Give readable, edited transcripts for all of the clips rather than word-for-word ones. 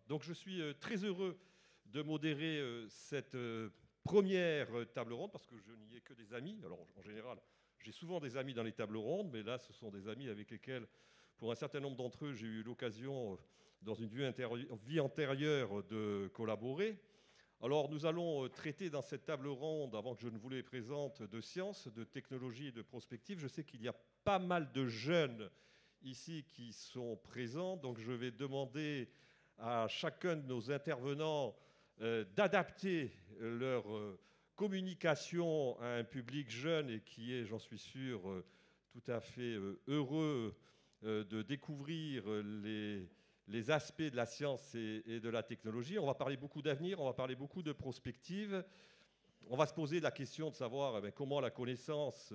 Donc je suis très heureux de modérer cette première table ronde parce que je n'y ai que des amis. Alors en général, j'ai souvent des amis dans les tables rondes, mais là, ce sont des amis avec lesquels, pour un certain nombre d'entre eux, j'ai eu l'occasion, dans une vie antérieure, de collaborer. Alors nous allons traiter dans cette table ronde, avant que je ne vous les présente, de sciences, de technologie et de prospective. Je sais qu'il y a pas mal de jeunes ici qui sont présents, donc je vais demander à chacun de nos intervenants d'adapter leur communication à un public jeune et qui est, j'en suis sûr, tout à fait heureux de découvrir les aspects de la science et de la technologie. On va parler beaucoup d'avenir, on va parler beaucoup de prospective. On va se poser la question de savoir comment la connaissance,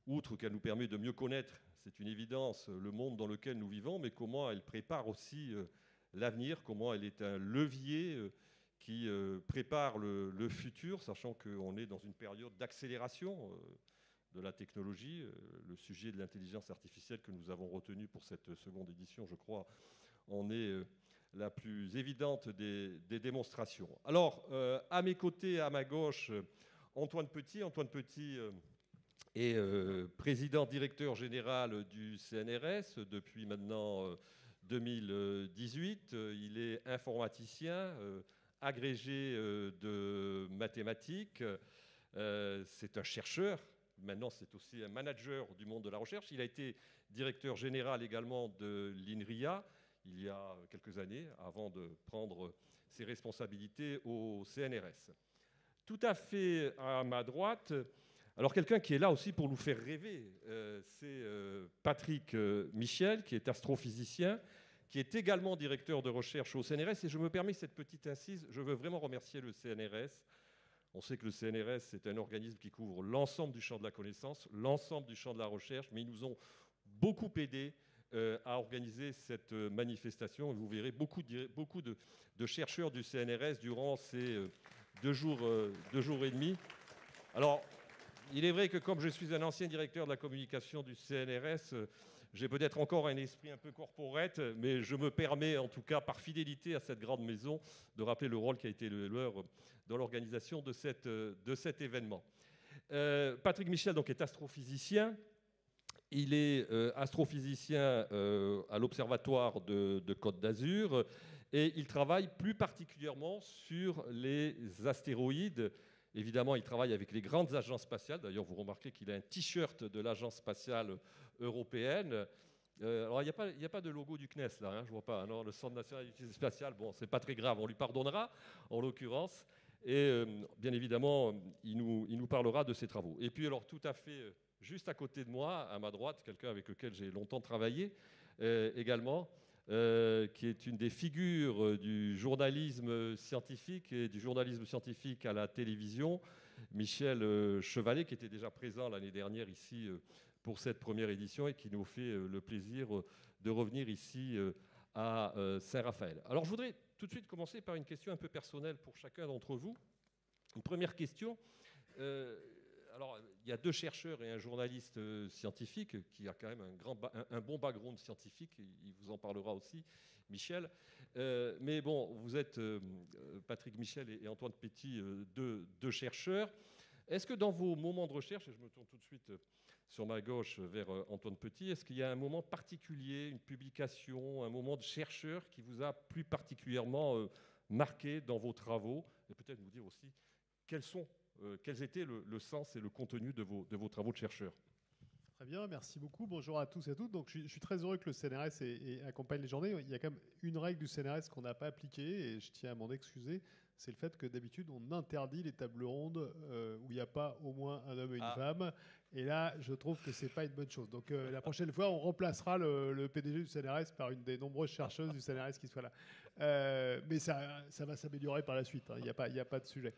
outre qu'elle nous permet de mieux connaître, c'est une évidence, le monde dans lequel nous vivons, mais comment elle prépare aussi l'avenir, comment elle est un levier qui prépare le futur, sachant qu'on est dans une période d'accélération de la technologie. Le sujet de l'intelligence artificielle que nous avons retenu pour cette seconde édition, je crois, en est la plus évidente des démonstrations. Alors, à mes côtés, à ma gauche, Antoine Petit. Antoine Petit est président directeur général du CNRS depuis maintenant 2018. Il est informaticien, agrégé de mathématiques. C'est un chercheur. Maintenant, c'est aussi un manager du monde de la recherche. Il a été directeur général également de l'INRIA il y a quelques années, avant de prendre ses responsabilités au CNRS. Tout à fait à ma droite, alors quelqu'un qui est là aussi pour nous faire rêver, c'est Patrick Michel, qui est astrophysicien, qui est également directeur de recherche au CNRS. Et je me permets cette petite incise, je veux vraiment remercier le CNRS. On sait que le CNRS, c'est un organisme qui couvre l'ensemble du champ de la connaissance, l'ensemble du champ de la recherche, mais ils nous ont beaucoup aidés à organiser cette manifestation. Et vous verrez beaucoup de chercheurs du CNRS durant ces 2 jours et demi. Alors, il est vrai que comme je suis un ancien directeur de la communication du CNRS, j'ai peut-être encore un esprit un peu corporate, mais je me permets, en tout cas par fidélité à cette grande maison, de rappeler le rôle qui a été le leur dans l'organisation de cet événement. Patrick Michel donc, est astrophysicien. Il est astrophysicien à l'Observatoire de Côte d'Azur et il travaille plus particulièrement sur les astéroïdes. Évidemment, il travaille avec les grandes agences spatiales. D'ailleurs, vous remarquez qu'il a un t-shirt de l'Agence spatiale européenne. Alors, il n'y a pas de logo du CNES, là, hein, je ne vois pas. Alors, le Centre national d'utilité spatiale, bon, ce n'est pas très grave, on lui pardonnera, en l'occurrence. Et bien évidemment, il nous parlera de ses travaux. Et puis, alors, tout à fait, juste à côté de moi, à ma droite, quelqu'un avec lequel j'ai longtemps travaillé également, qui est une des figures du journalisme scientifique et du journalisme scientifique à la télévision, Michel Chevalet, qui était déjà présent l'année dernière ici pour cette première édition et qui nous fait le plaisir de revenir ici à Saint-Raphaël. Alors je voudrais tout de suite commencer par une question un peu personnelle pour chacun d'entre vous. Une première question. Alors, il y a 2 chercheurs et un journaliste scientifique qui a quand même un bon background scientifique. Il vous en parlera aussi, Michel. Mais bon, vous êtes, Patrick Michel et Antoine Petit, deux chercheurs. Est-ce que dans vos moments de recherche, et je me tourne tout de suite sur ma gauche vers Antoine Petit, est-ce qu'il y a un moment particulier, une publication, un moment de chercheur qui vous a plus particulièrement marqué dans vos travaux? Et peut-être nous dire aussi quels étaient le sens et le contenu de vos travaux de chercheurs. Très bien, merci beaucoup. Bonjour à tous et à toutes. Donc, je suis très heureux que le CNRS accompagne les journées. Il y a quand même une règle du CNRS qu'on n'a pas appliquée et je tiens à m'en excuser. C'est le fait que d'habitude, on interdit les tables rondes où il n'y a pas au moins un homme et une femme. Et là, je trouve que ce n'est pas une bonne chose. Donc, la prochaine fois, on remplacera le PDG du CNRS par une des nombreuses chercheuses du CNRS qui soit là. Mais ça va s'améliorer par la suite. Il n'y a pas de sujet.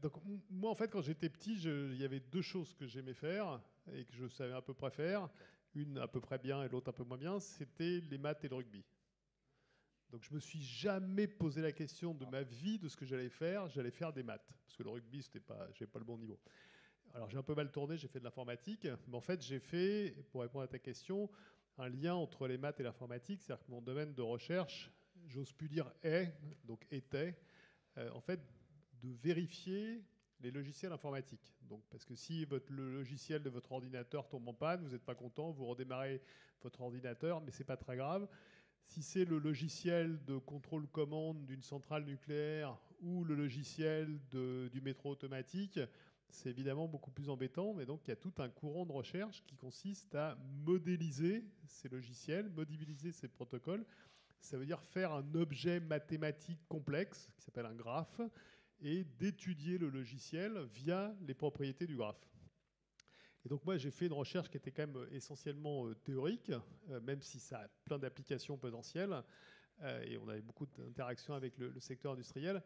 Donc, moi, en fait, quand j'étais petit, il y avait 2 choses que j'aimais faire et que je savais à peu près faire. Une à peu près bien et l'autre un peu moins bien. C'était les maths et le rugby. Donc je me suis jamais posé la question de ma vie de ce que j'allais faire. J'allais faire des maths parce que le rugby j'avais pas le bon niveau. Alors j'ai un peu mal tourné, j'ai fait de l'informatique, mais en fait j'ai fait, pour répondre à ta question, un lien entre les maths et l'informatique, c'est-à-dire que mon domaine de recherche j'ose plus dire donc était, en fait, de vérifier les logiciels informatiques. Donc, parce que si le logiciel de votre ordinateur tombe en panne, vous n'êtes pas content, vous redémarrez votre ordinateur, mais ce n'est pas très grave. Si c'est le logiciel de contrôle-commande d'une centrale nucléaire ou le logiciel du métro automatique, c'est évidemment beaucoup plus embêtant. Mais donc, il y a tout un courant de recherche qui consiste à modéliser ces logiciels, modéliser ces protocoles. Ça veut dire faire un objet mathématique complexe, qui s'appelle un graphe, et d'étudier le logiciel via les propriétés du graphe. Et donc moi, j'ai fait une recherche qui était quand même essentiellement théorique, même si ça a plein d'applications potentielles, et on avait beaucoup d'interactions avec le secteur industriel.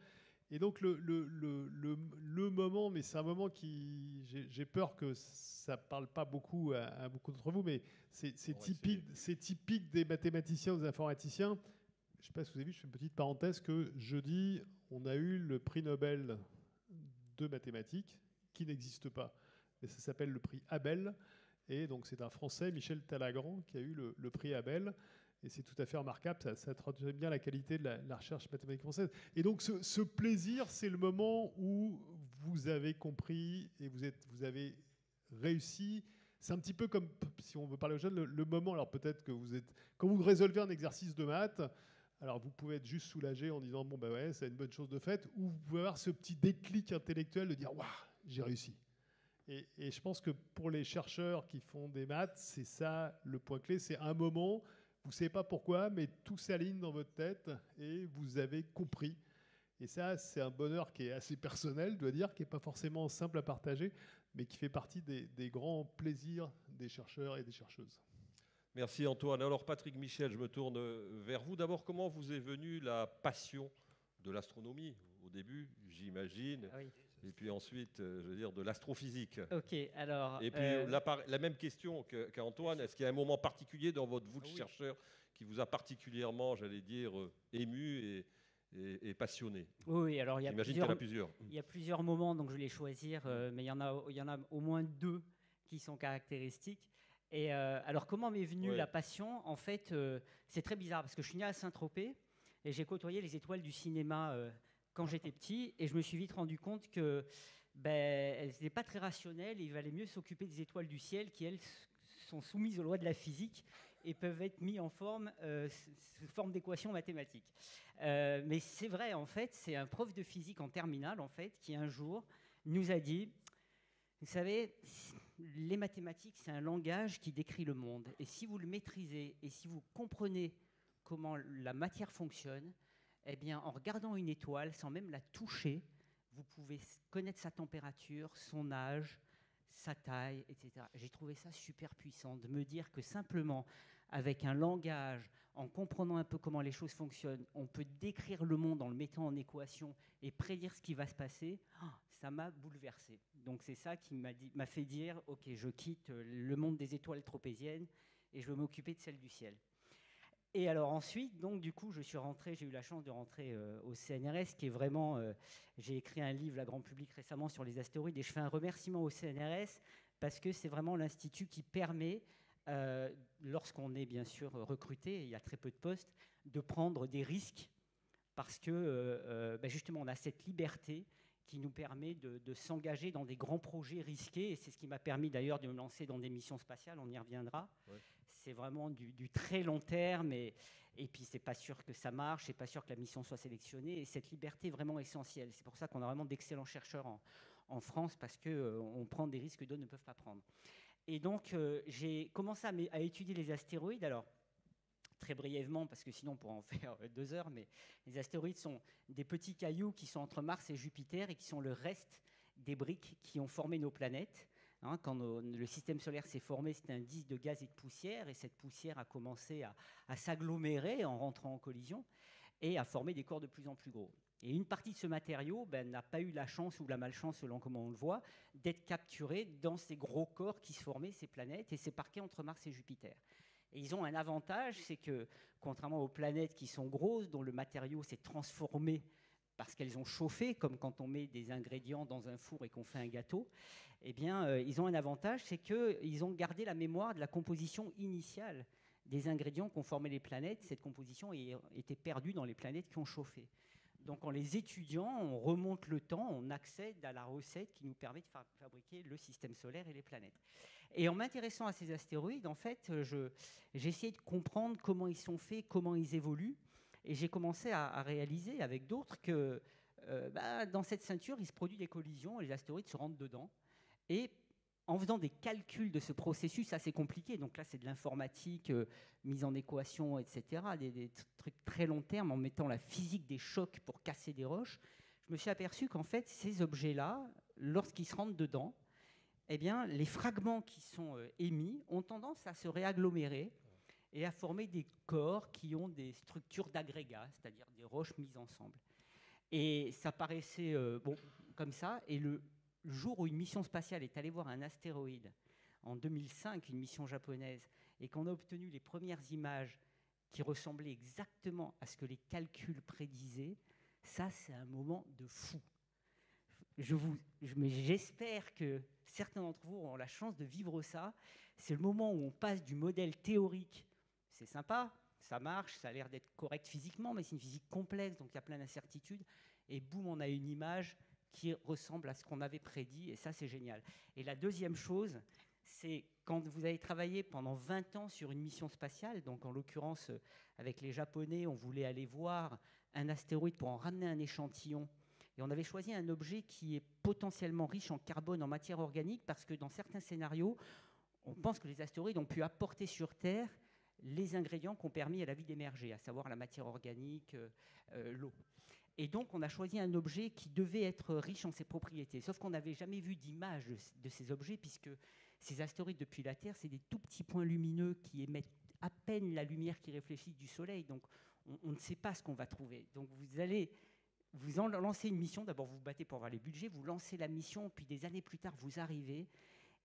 Et donc le moment, mais c'est un moment qui... J'ai peur que ça ne parle pas beaucoup à beaucoup d'entre vous, mais c'est typique des mathématiciens ou des informaticiens. Je ne sais pas si vous avez vu, je fais une petite parenthèse, que jeudi, on a eu le prix Nobel de mathématiques, qui n'existe pas. Mais ça s'appelle le prix Abel. Et donc c'est un Français, Michel Talagrand, qui a eu le prix Abel. Et c'est tout à fait remarquable, ça traduit bien la qualité de la recherche mathématique française. Et donc ce plaisir, c'est le moment où vous avez compris et vous avez réussi. C'est un petit peu comme, si on veut parler aux jeunes, le moment, alors peut-être que quand vous résolvez un exercice de maths, alors vous pouvez être juste soulagé en disant, bon ben ouais, c'est une bonne chose de faite, ou vous pouvez avoir ce petit déclic intellectuel de dire, waouh, j'ai réussi. Et je pense que pour les chercheurs qui font des maths, c'est ça le point clé, c'est un moment, vous ne savez pas pourquoi, mais tout s'aligne dans votre tête et vous avez compris. Et ça, c'est un bonheur qui est assez personnel, je dois dire, qui n'est pas forcément simple à partager, mais qui fait partie des grands plaisirs des chercheurs et des chercheuses. Merci Antoine. Alors Patrick Michel, je me tourne vers vous. D'abord, comment vous est venue la passion de l'astronomie? Au début, j'imagine. Oui. Et puis ensuite, je veux dire, de l'astrophysique. Ok, alors... Et puis la même question qu'Antoine. Est-ce qu'il y a un moment particulier dans votre vie de chercheur qui vous a particulièrement, j'allais dire, ému et passionné? Oui, alors il y a plusieurs. Il y a plusieurs moments, donc je vais les choisir, mais il y en a au moins 2 qui sont caractéristiques. Et alors, comment m'est venue la passion? En fait, c'est très bizarre, parce que je suis né à Saint-Tropez, et j'ai côtoyé les étoiles du cinéma quand j'étais petit, et je me suis vite rendu compte que elles n'étaient pas très rationnelles, et il valait mieux s'occuper des étoiles du ciel qui, elles, sont soumises aux lois de la physique et peuvent être mises en forme, sous forme d'équations mathématiques. Mais c'est vrai, en fait, c'est un prof de physique en terminale, en fait, qui un jour nous a dit, vous savez, les mathématiques, c'est un langage qui décrit le monde. Et si vous le maîtrisez, et si vous comprenez comment la matière fonctionne, eh bien, en regardant une étoile, sans même la toucher, vous pouvez connaître sa température, son âge, sa taille, etc. J'ai trouvé ça super puissant, de me dire que simplement, avec un langage, en comprenant un peu comment les choses fonctionnent, on peut décrire le monde en le mettant en équation et prédire ce qui va se passer. Ça m'a bouleversé. Donc c'est ça qui m'a fait dire, ok, je quitte le monde des étoiles tropéziennes et je vais m'occuper de celle du ciel. Et alors ensuite, donc du coup, j'ai eu la chance de rentrer au CNRS, qui est vraiment, j'ai écrit un livre à grand public récemment sur les astéroïdes, et je fais un remerciement au CNRS parce que c'est vraiment l'institut qui permet, lorsqu'on est bien sûr recruté, il y a très peu de postes, de prendre des risques parce que justement on a cette liberté qui nous permet de s'engager dans des grands projets risqués, et c'est ce qui m'a permis d'ailleurs de me lancer dans des missions spatiales, on y reviendra. Ouais. C'est vraiment du très long terme, et puis c'est pas sûr que ça marche, c'est pas sûr que la mission soit sélectionnée, et cette liberté est vraiment essentielle. C'est pour ça qu'on a vraiment d'excellents chercheurs en France, parce qu'on prend des risques que d'autres ne peuvent pas prendre. Et donc j'ai commencé à étudier les astéroïdes. Alors très brièvement, parce que sinon on pourrait en faire 2 heures, mais les astéroïdes sont des petits cailloux qui sont entre Mars et Jupiter et qui sont le reste des briques qui ont formé nos planètes. Quand le système solaire s'est formé, c'était un disque de gaz et de poussière, et cette poussière a commencé à s'agglomérer en rentrant en collision et à former des corps de plus en plus gros. Et une partie de ce matériau n'a pas eu la chance ou la malchance, selon comment on le voit, d'être capturé dans ces gros corps qui se formaient, ces planètes, et c'est parqué entre Mars et Jupiter. Et ils ont un avantage, c'est que, contrairement aux planètes qui sont grosses, dont le matériau s'est transformé parce qu'elles ont chauffé, comme quand on met des ingrédients dans un four et qu'on fait un gâteau, eh bien, ils ont un avantage, c'est qu'ils ont gardé la mémoire de la composition initiale des ingrédients qui ont formé les planètes. Cette composition était perdue dans les planètes qui ont chauffé. Donc en les étudiant, on remonte le temps, on accède à la recette qui nous permet de fabriquer le système solaire et les planètes. Et en m'intéressant à ces astéroïdes, en fait, j'ai essayé de comprendre comment ils sont faits, comment ils évoluent. Et j'ai commencé à réaliser avec d'autres que dans cette ceinture, il se produit des collisions et les astéroïdes se rentrent dedans. Et en faisant des calculs de ce processus assez compliqué, donc là c'est de l'informatique mise en équation, etc., des trucs très long terme, en mettant la physique des chocs pour casser des roches, je me suis aperçu qu'en fait ces objets-là, lorsqu'ils se rentrent dedans, eh bien, les fragments qui sont émis ont tendance à se réagglomérer et à former des corps qui ont des structures d'agrégats, c'est-à-dire des roches mises ensemble. Et ça paraissait comme ça, et le jour où une mission spatiale est allée voir un astéroïde, en 2005, une mission japonaise, et qu'on a obtenu les premières images qui ressemblaient exactement à ce que les calculs prédisaient, ça, c'est un moment de fou. Mais j'espère que certains d'entre vous auront la chance de vivre ça. C'est le moment où on passe du modèle théorique, c'est sympa, ça marche, ça a l'air d'être correct physiquement, mais c'est une physique complexe, donc il y a plein d'incertitudes, et boum, on a une image qui ressemble à ce qu'on avait prédit, et ça, c'est génial. Et la deuxième chose, c'est quand vous avez travaillé pendant 20 ans sur une mission spatiale, donc en l'occurrence, avec les Japonais, on voulait aller voir un astéroïde pour en ramener un échantillon, et on avait choisi un objet qui est potentiellement riche en carbone, en matière organique, parce que dans certains scénarios, on pense que les astéroïdes ont pu apporter sur Terre les ingrédients qui ont permis à la vie d'émerger, à savoir la matière organique, l'eau. Et donc, on a choisi un objet qui devait être riche en ses propriétés. Sauf qu'on n'avait jamais vu d'image de ces objets, puisque ces astéroïdes, depuis la Terre, c'est des tout petits points lumineux qui émettent à peine la lumière qui réfléchit du Soleil. Donc, on ne sait pas ce qu'on va trouver. Donc, vous allez vous en lancez une mission. D'abord, vous vous battez pour avoir les budgets. Vous lancez la mission, puis des années plus tard, vous arrivez.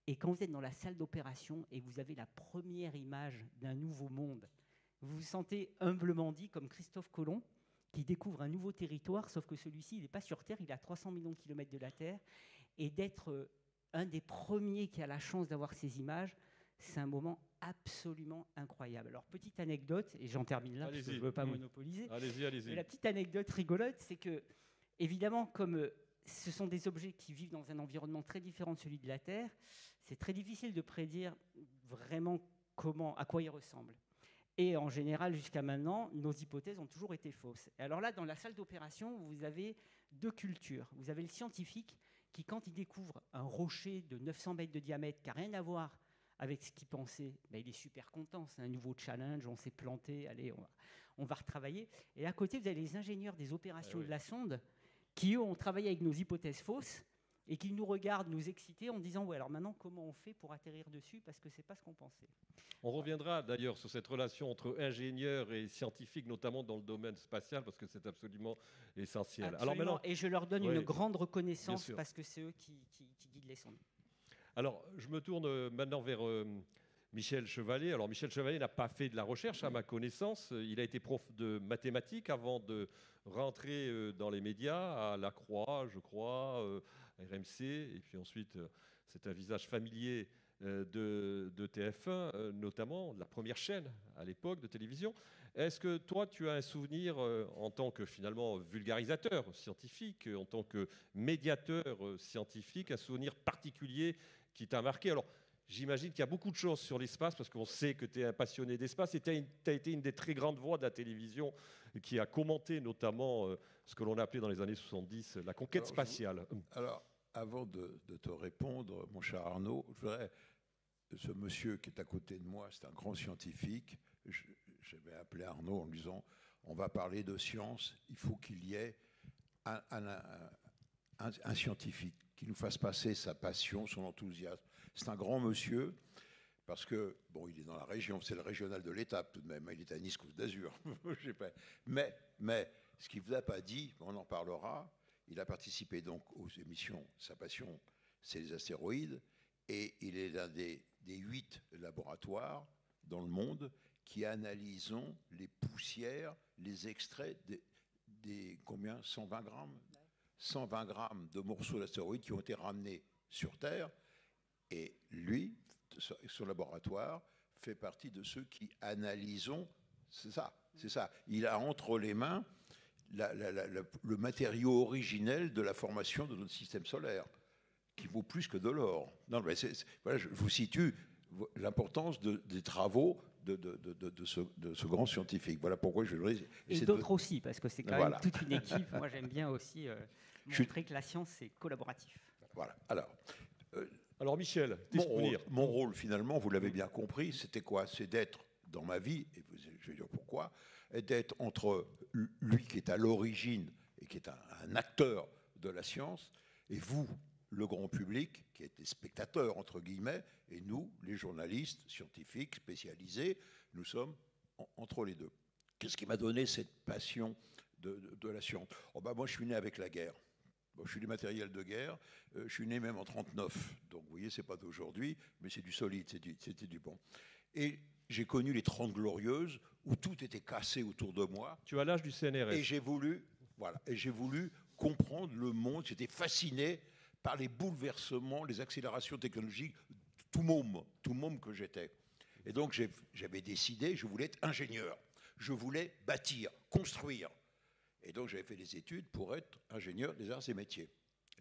Et quand vous êtes dans la salle d'opération et que vous avez la première image d'un nouveau monde, vous vous sentez humblement dit comme Christophe Colomb, qui découvre un nouveau territoire, sauf que celui-ci, il n'est pas sur Terre, il est à 300 millions de kilomètres de la Terre. Et d'être un des premiers qui a la chance d'avoir ces images, c'est un moment absolument incroyable. Alors, petite anecdote, et j'en termine là, parce que je ne veux pas monopoliser. Allez-y. Mais la petite anecdote rigolote, c'est que, évidemment, comme ce sont des objets qui vivent dans un environnement très différent de celui de la Terre, c'est très difficile de prédire vraiment à quoi ils ressemblent. Et en général, jusqu'à maintenant, nos hypothèses ont toujours été fausses. Et alors là, dans la salle d'opération, vous avez deux cultures. Vous avez le scientifique qui, quand il découvre un rocher de 900 mètres de diamètre qui n'a rien à voir avec ce qu'il pensait, il est super content. C'est un nouveau challenge, on s'est planté, allez, on va retravailler. Et à côté, vous avez les ingénieurs des opérations de la sonde qui, eux, ont travaillé avec nos hypothèses fausses et qui nous regardent nous exciter en disant « Ouais, alors maintenant, comment on fait pour atterrir dessus ?» parce que ce n'est pas ce qu'on pensait. On reviendra d'ailleurs sur cette relation entre ingénieurs et scientifiques, notamment dans le domaine spatial, parce que c'est absolument essentiel. Absolument. Alors maintenant, et je leur donne une grande reconnaissance parce que c'est eux qui guident les sondes. Alors, je me tourne maintenant vers Michel Chevalier. Alors, Michel Chevalier n'a pas fait de la recherche, à ma connaissance. Il a été prof de mathématiques avant de rentrer dans les médias, à La Croix, je crois, RMC, et puis ensuite, c'est un visage familier de TF1, notamment, de la première chaîne à l'époque de télévision. Est-ce que toi, tu as un souvenir en tant que finalement vulgarisateur scientifique, en tant que médiateur scientifique, un souvenir particulier qui t'a marqué? Alors, j'imagine qu'il y a beaucoup de choses sur l'espace, parce qu'on sait que tu es un passionné d'espace, et tu as été une des très grandes voix de la télévision qui a commenté notamment ce que l'on a appelé dans les années 70 la conquête spatiale. Alors, avant de te répondre, mon cher Arnaud, je voudrais... Ce monsieur qui est à côté de moi, c'est un grand scientifique. J'avais appelé Arnaud en lui disant « On va parler de science, il faut qu'il y ait un scientifique qui nous fasse passer sa passion, son enthousiasme. » C'est un grand monsieur, parce que, bon, il est dans la région, c'est le régional de l'étape tout de même, il est à Nice Côte d'Azur. mais ce qu'il ne vous a pas dit, on en parlera, il a participé donc aux émissions, sa passion, c'est les astéroïdes, et il est l'un des 8 laboratoires dans le monde qui analysent les poussières, les extraits des combien 120 grammes 120 grammes de morceaux d'astéroïdes qui ont été ramenés sur Terre. Et lui, son laboratoire, fait partie de ceux qui analysons. C'est ça. Il a entre les mains le matériau originel de la formation de notre système solaire, qui vaut plus que de l'or. Non, mais voilà, je vous situe l'importance des travaux de ce grand scientifique. Voilà pourquoi je voudrais... Et d'autres aussi, parce que c'est quand même toute une équipe. Moi, j'aime bien aussi montrer que la science, c'est collaboratif. Voilà. Alors Michel, mon rôle, finalement, vous l'avez bien compris, c'était quoi? C'est d'être dans ma vie, et je vais dire pourquoi, d'être entre lui qui est à l'origine et qui est un acteur de la science, et vous, le grand public, qui est des spectateurs, entre guillemets, et nous, les journalistes scientifiques spécialisés, nous sommes entre les deux. Qu'est-ce qui m'a donné cette passion de la science? Moi, je suis né avec la guerre. Je suis du matériel de guerre. Je suis né même en 1939. Donc, vous voyez, ce n'est pas d'aujourd'hui, mais c'est du solide, c'était du bon. Et j'ai connu les 30 Glorieuses, où tout était cassé autour de moi. Tu as l'âge du CNRS. Et j'ai voulu comprendre le monde. J'étais fasciné par les bouleversements, les accélérations technologiques, tout môme que j'étais. Et donc, j'avais décidé, je voulais être ingénieur. Je voulais bâtir, construire. Et donc, j'avais fait des études pour être ingénieur des arts et métiers.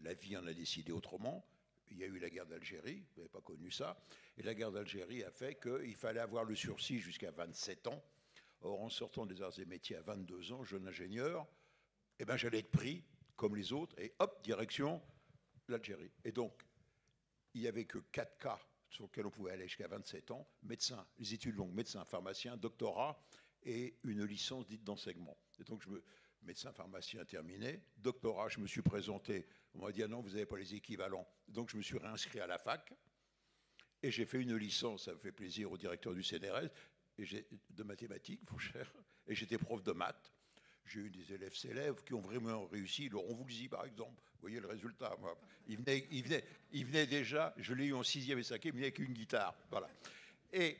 La vie en a décidé autrement. Il y a eu la guerre d'Algérie, vous n'avez pas connu ça. Et la guerre d'Algérie a fait qu'il fallait avoir le sursis jusqu'à 27 ans. Or, en sortant des arts et métiers à 22 ans, jeune ingénieur, j'allais être pris comme les autres. Et hop, direction l'Algérie. Et donc, il n'y avait que 4 cas sur lesquels on pouvait aller jusqu'à 27 ans. Médecin, les études longues, médecin, pharmacien, doctorat et une licence dite d'enseignement. Et donc, médecin, pharmacien terminé. Doctorat, je me suis présenté. On m'a dit, ah non, vous n'avez pas les équivalents. Donc, je me suis réinscrit à la fac. Et j'ai fait une licence, ça me fait plaisir, au directeur du CNRS, de mathématiques, mon cher. Et j'étais prof de maths. J'ai eu des élèves qui ont vraiment réussi. Laurent Voulzy, par exemple. Vous voyez le résultat. Moi. Il venait déjà, je l'ai eu en 6e et 5e, il venait avec une guitare. Voilà. Et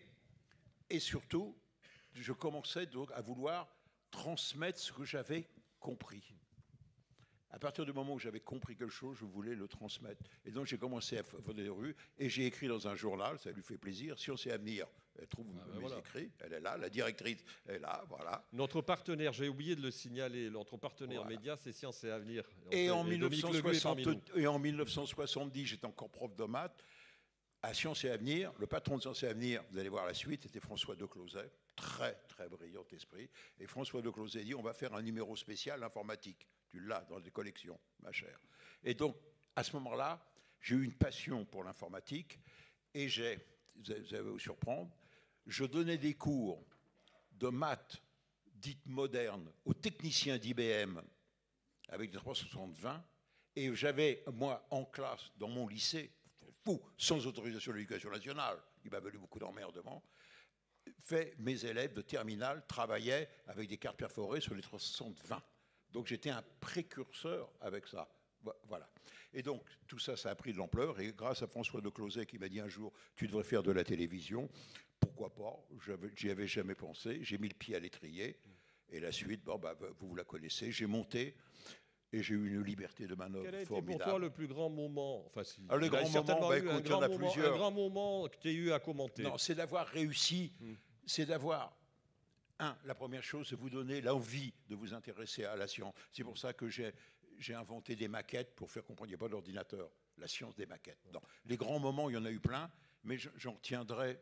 surtout, je commençais donc à vouloir transmettre ce que j'avais compris. À partir du moment où j'avais compris quelque chose, je voulais le transmettre. Et donc, j'ai commencé à faire des revues et j'ai écrit dans un journal, ça lui fait plaisir, Science et Avenir. Elle trouve mes écrits, elle est là, la directrice est là, voilà. Notre partenaire, j'ai oublié de le signaler, notre partenaire média, c'est Science et Avenir. Et en 1970, j'étais encore prof de maths. À Science et Avenir, le patron de Science et Avenir, vous allez voir la suite, c'était François Decloset, très, très brillant esprit. Et François Decloset dit, on va faire un numéro spécial informatique. Tu l'as dans les collections, ma chère. Et donc, à ce moment-là, j'ai eu une passion pour l'informatique et vous allez vous surprendre, je donnais des cours de maths dites modernes aux techniciens d'IBM avec des 360-20 et j'avais, moi, en classe, dans mon lycée, sans autorisation de l'Éducation nationale, il m'a valu beaucoup d'emmerdements, mes élèves de terminale travaillaient avec des cartes perforées sur les 360-20. Donc j'étais un précurseur avec ça. Voilà. Et donc tout ça, ça a pris de l'ampleur. Et grâce à François Decloset qui m'a dit un jour, tu devrais faire de la télévision. Pourquoi pas? J'y avais jamais pensé. J'ai mis le pied à l'étrier. Et la suite, vous la connaissez. J'ai monté et j'ai eu une liberté de manœuvre formidable. Quel a été pour toi le plus grand moment? Enfin, le grand moment, écoute, il y en a plusieurs. Un grand moment que tu as eu à commenter. Non, c'est d'avoir réussi. C'est d'avoir... la première chose, c'est vous donner l'envie de vous intéresser à la science. C'est pour ça que j'ai inventé des maquettes pour faire comprendre. Il n'y a pas d'ordinateur. La science des maquettes. Non. Les grands moments, il y en a eu plein, mais j'en retiendrai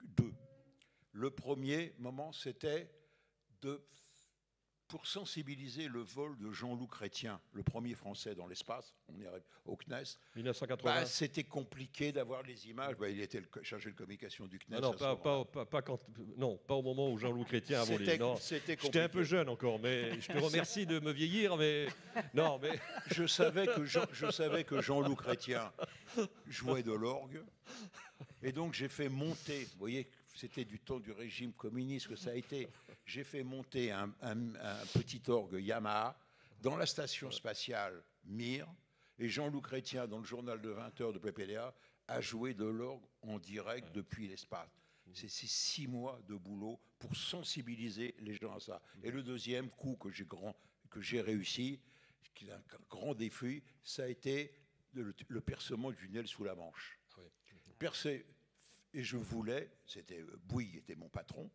2. Le premier moment, c'était pour sensibiliser le vol de Jean-Loup Chrétien, le premier Français dans l'espace, on est au CNES. 1980. C'était compliqué d'avoir les images. Il était chargé de communication du CNES. Non, pas au moment où Jean-Loup Chrétien a volé. J'étais un peu jeune encore, mais je te remercie de me vieillir. Mais je savais que Jean-Loup Chrétien jouait de l'orgue, et donc j'ai fait monter. Vous voyez, c'était du temps du régime communiste que ça a été. J'ai fait monter un petit orgue Yamaha dans la station spatiale Mir, et Jean-Loup Chrétien, dans le journal de 20 heures de PPDA, a joué de l'orgue en direct depuis l'espace. C'est 6 mois de boulot pour sensibiliser les gens à ça. Et le deuxième coup que j'ai réussi, qui est un grand défi, ça a été le percement du tunnel sous la Manche. Et je voulais, c'était Bouygues était mon patron,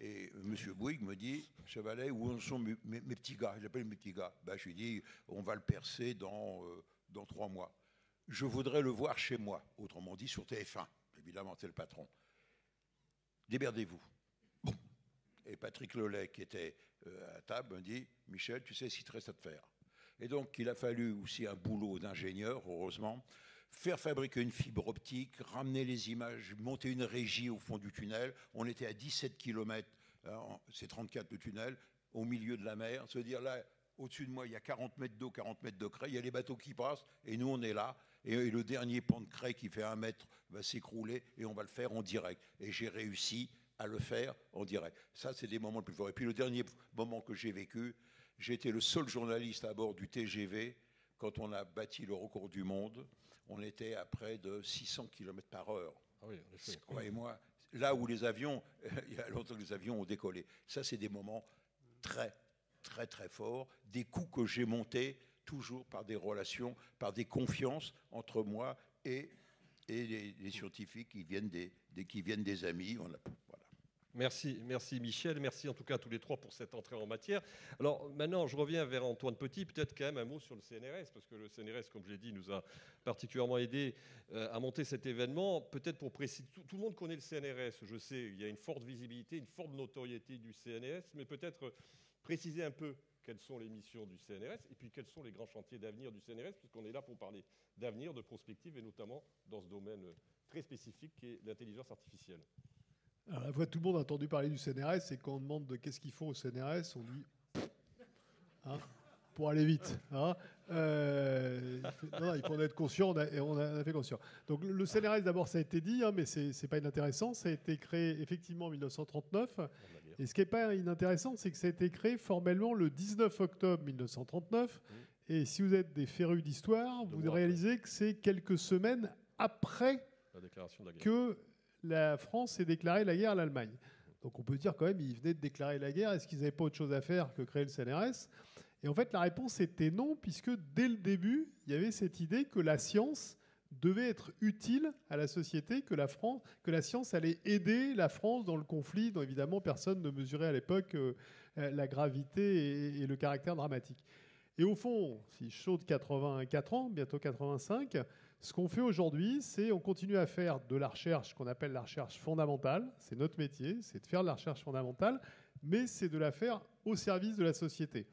et M. Bouygues me dit, Chevalet, où en sont mes petits gars? J'appelle mes petits gars. Ben, je lui dis, on va le percer dans 3 mois. Je voudrais le voir chez moi, autrement dit sur TF1. Évidemment, c'est le patron. Démerdez-vous. Bon. Et Patrick Lelay, qui était à table, me dit, Michel, tu sais ce qu'il te reste à te faire. Et donc, il a fallu aussi un boulot d'ingénieur, heureusement, faire fabriquer une fibre optique, ramener les images, monter une régie au fond du tunnel. On était à 17 km, c'est 34 le tunnel, au milieu de la mer. Se dire là, au-dessus de moi, il y a 40 mètres d'eau, 40 mètres de craie, il y a les bateaux qui passent, et nous, on est là. Et le dernier pan de craie qui fait 1 mètre va s'écrouler, et on va le faire en direct. Et j'ai réussi à le faire en direct. Ça, c'est des moments les plus forts. Et puis le dernier moment que j'ai vécu, j'ai été le seul journaliste à bord du TGV quand on a bâti le record du monde. On était à près de 600 km/h. Ah oui, en effet. Croyez-moi, là où les avions, il y a longtemps que les avions ont décollé. Ça, c'est des moments très, très, très forts. Des coups que j'ai montés toujours par des relations, par des confiances entre moi et les scientifiques qui viennent des amis. Voilà. Merci Michel, merci en tout cas à tous les trois pour cette entrée en matière. Alors maintenant, je reviens vers Antoine Petit, peut-être quand même un mot sur le CNRS, parce que le CNRS, comme je l'ai dit, nous a particulièrement aidé à monter cet événement. Peut-être pour préciser, tout le monde connaît le CNRS, je sais, il y a une forte visibilité, une forte notoriété du CNRS, mais peut-être préciser un peu quelles sont les missions du CNRS et puis quels sont les grands chantiers d'avenir du CNRS, puisqu'on est là pour parler d'avenir, de prospective, et notamment dans ce domaine très spécifique qui est l'intelligence artificielle. Alors, la fois, tout le monde a entendu parler du CNRS, et quand on demande de qu'est-ce qu'ils font au CNRS, on dit pour aller vite. Non, il faut en être conscient, on en a fait conscient. Donc le CNRS, d'abord, ça a été dit, mais c'est pas inintéressant. Ça a été créé effectivement en 1939. Et ce qui n'est pas inintéressant, c'est que ça a été créé formellement le 19 octobre 1939. Et si vous êtes des férus d'histoire, vous réalisez que c'est quelques semaines après la déclaration de la guerre. Que la France ait déclaré la guerre à l'Allemagne. Donc on peut dire quand même, ils venaient de déclarer la guerre. Est-ce qu'ils n'avaient pas autre chose à faire que créer le CNRS? Et en fait, la réponse était non, puisque dès le début, il y avait cette idée que la science devait être utile à la société, que la science allait aider la France dans le conflit dont évidemment personne ne mesurait à l'époque la gravité et le caractère dramatique. Et au fond, si je saute 84 ans, bientôt 85, ce qu'on fait aujourd'hui, c'est on continue à faire de la recherche qu'on appelle la recherche fondamentale. C'est notre métier, c'est de faire de la recherche fondamentale, mais c'est de la faire au service de la société.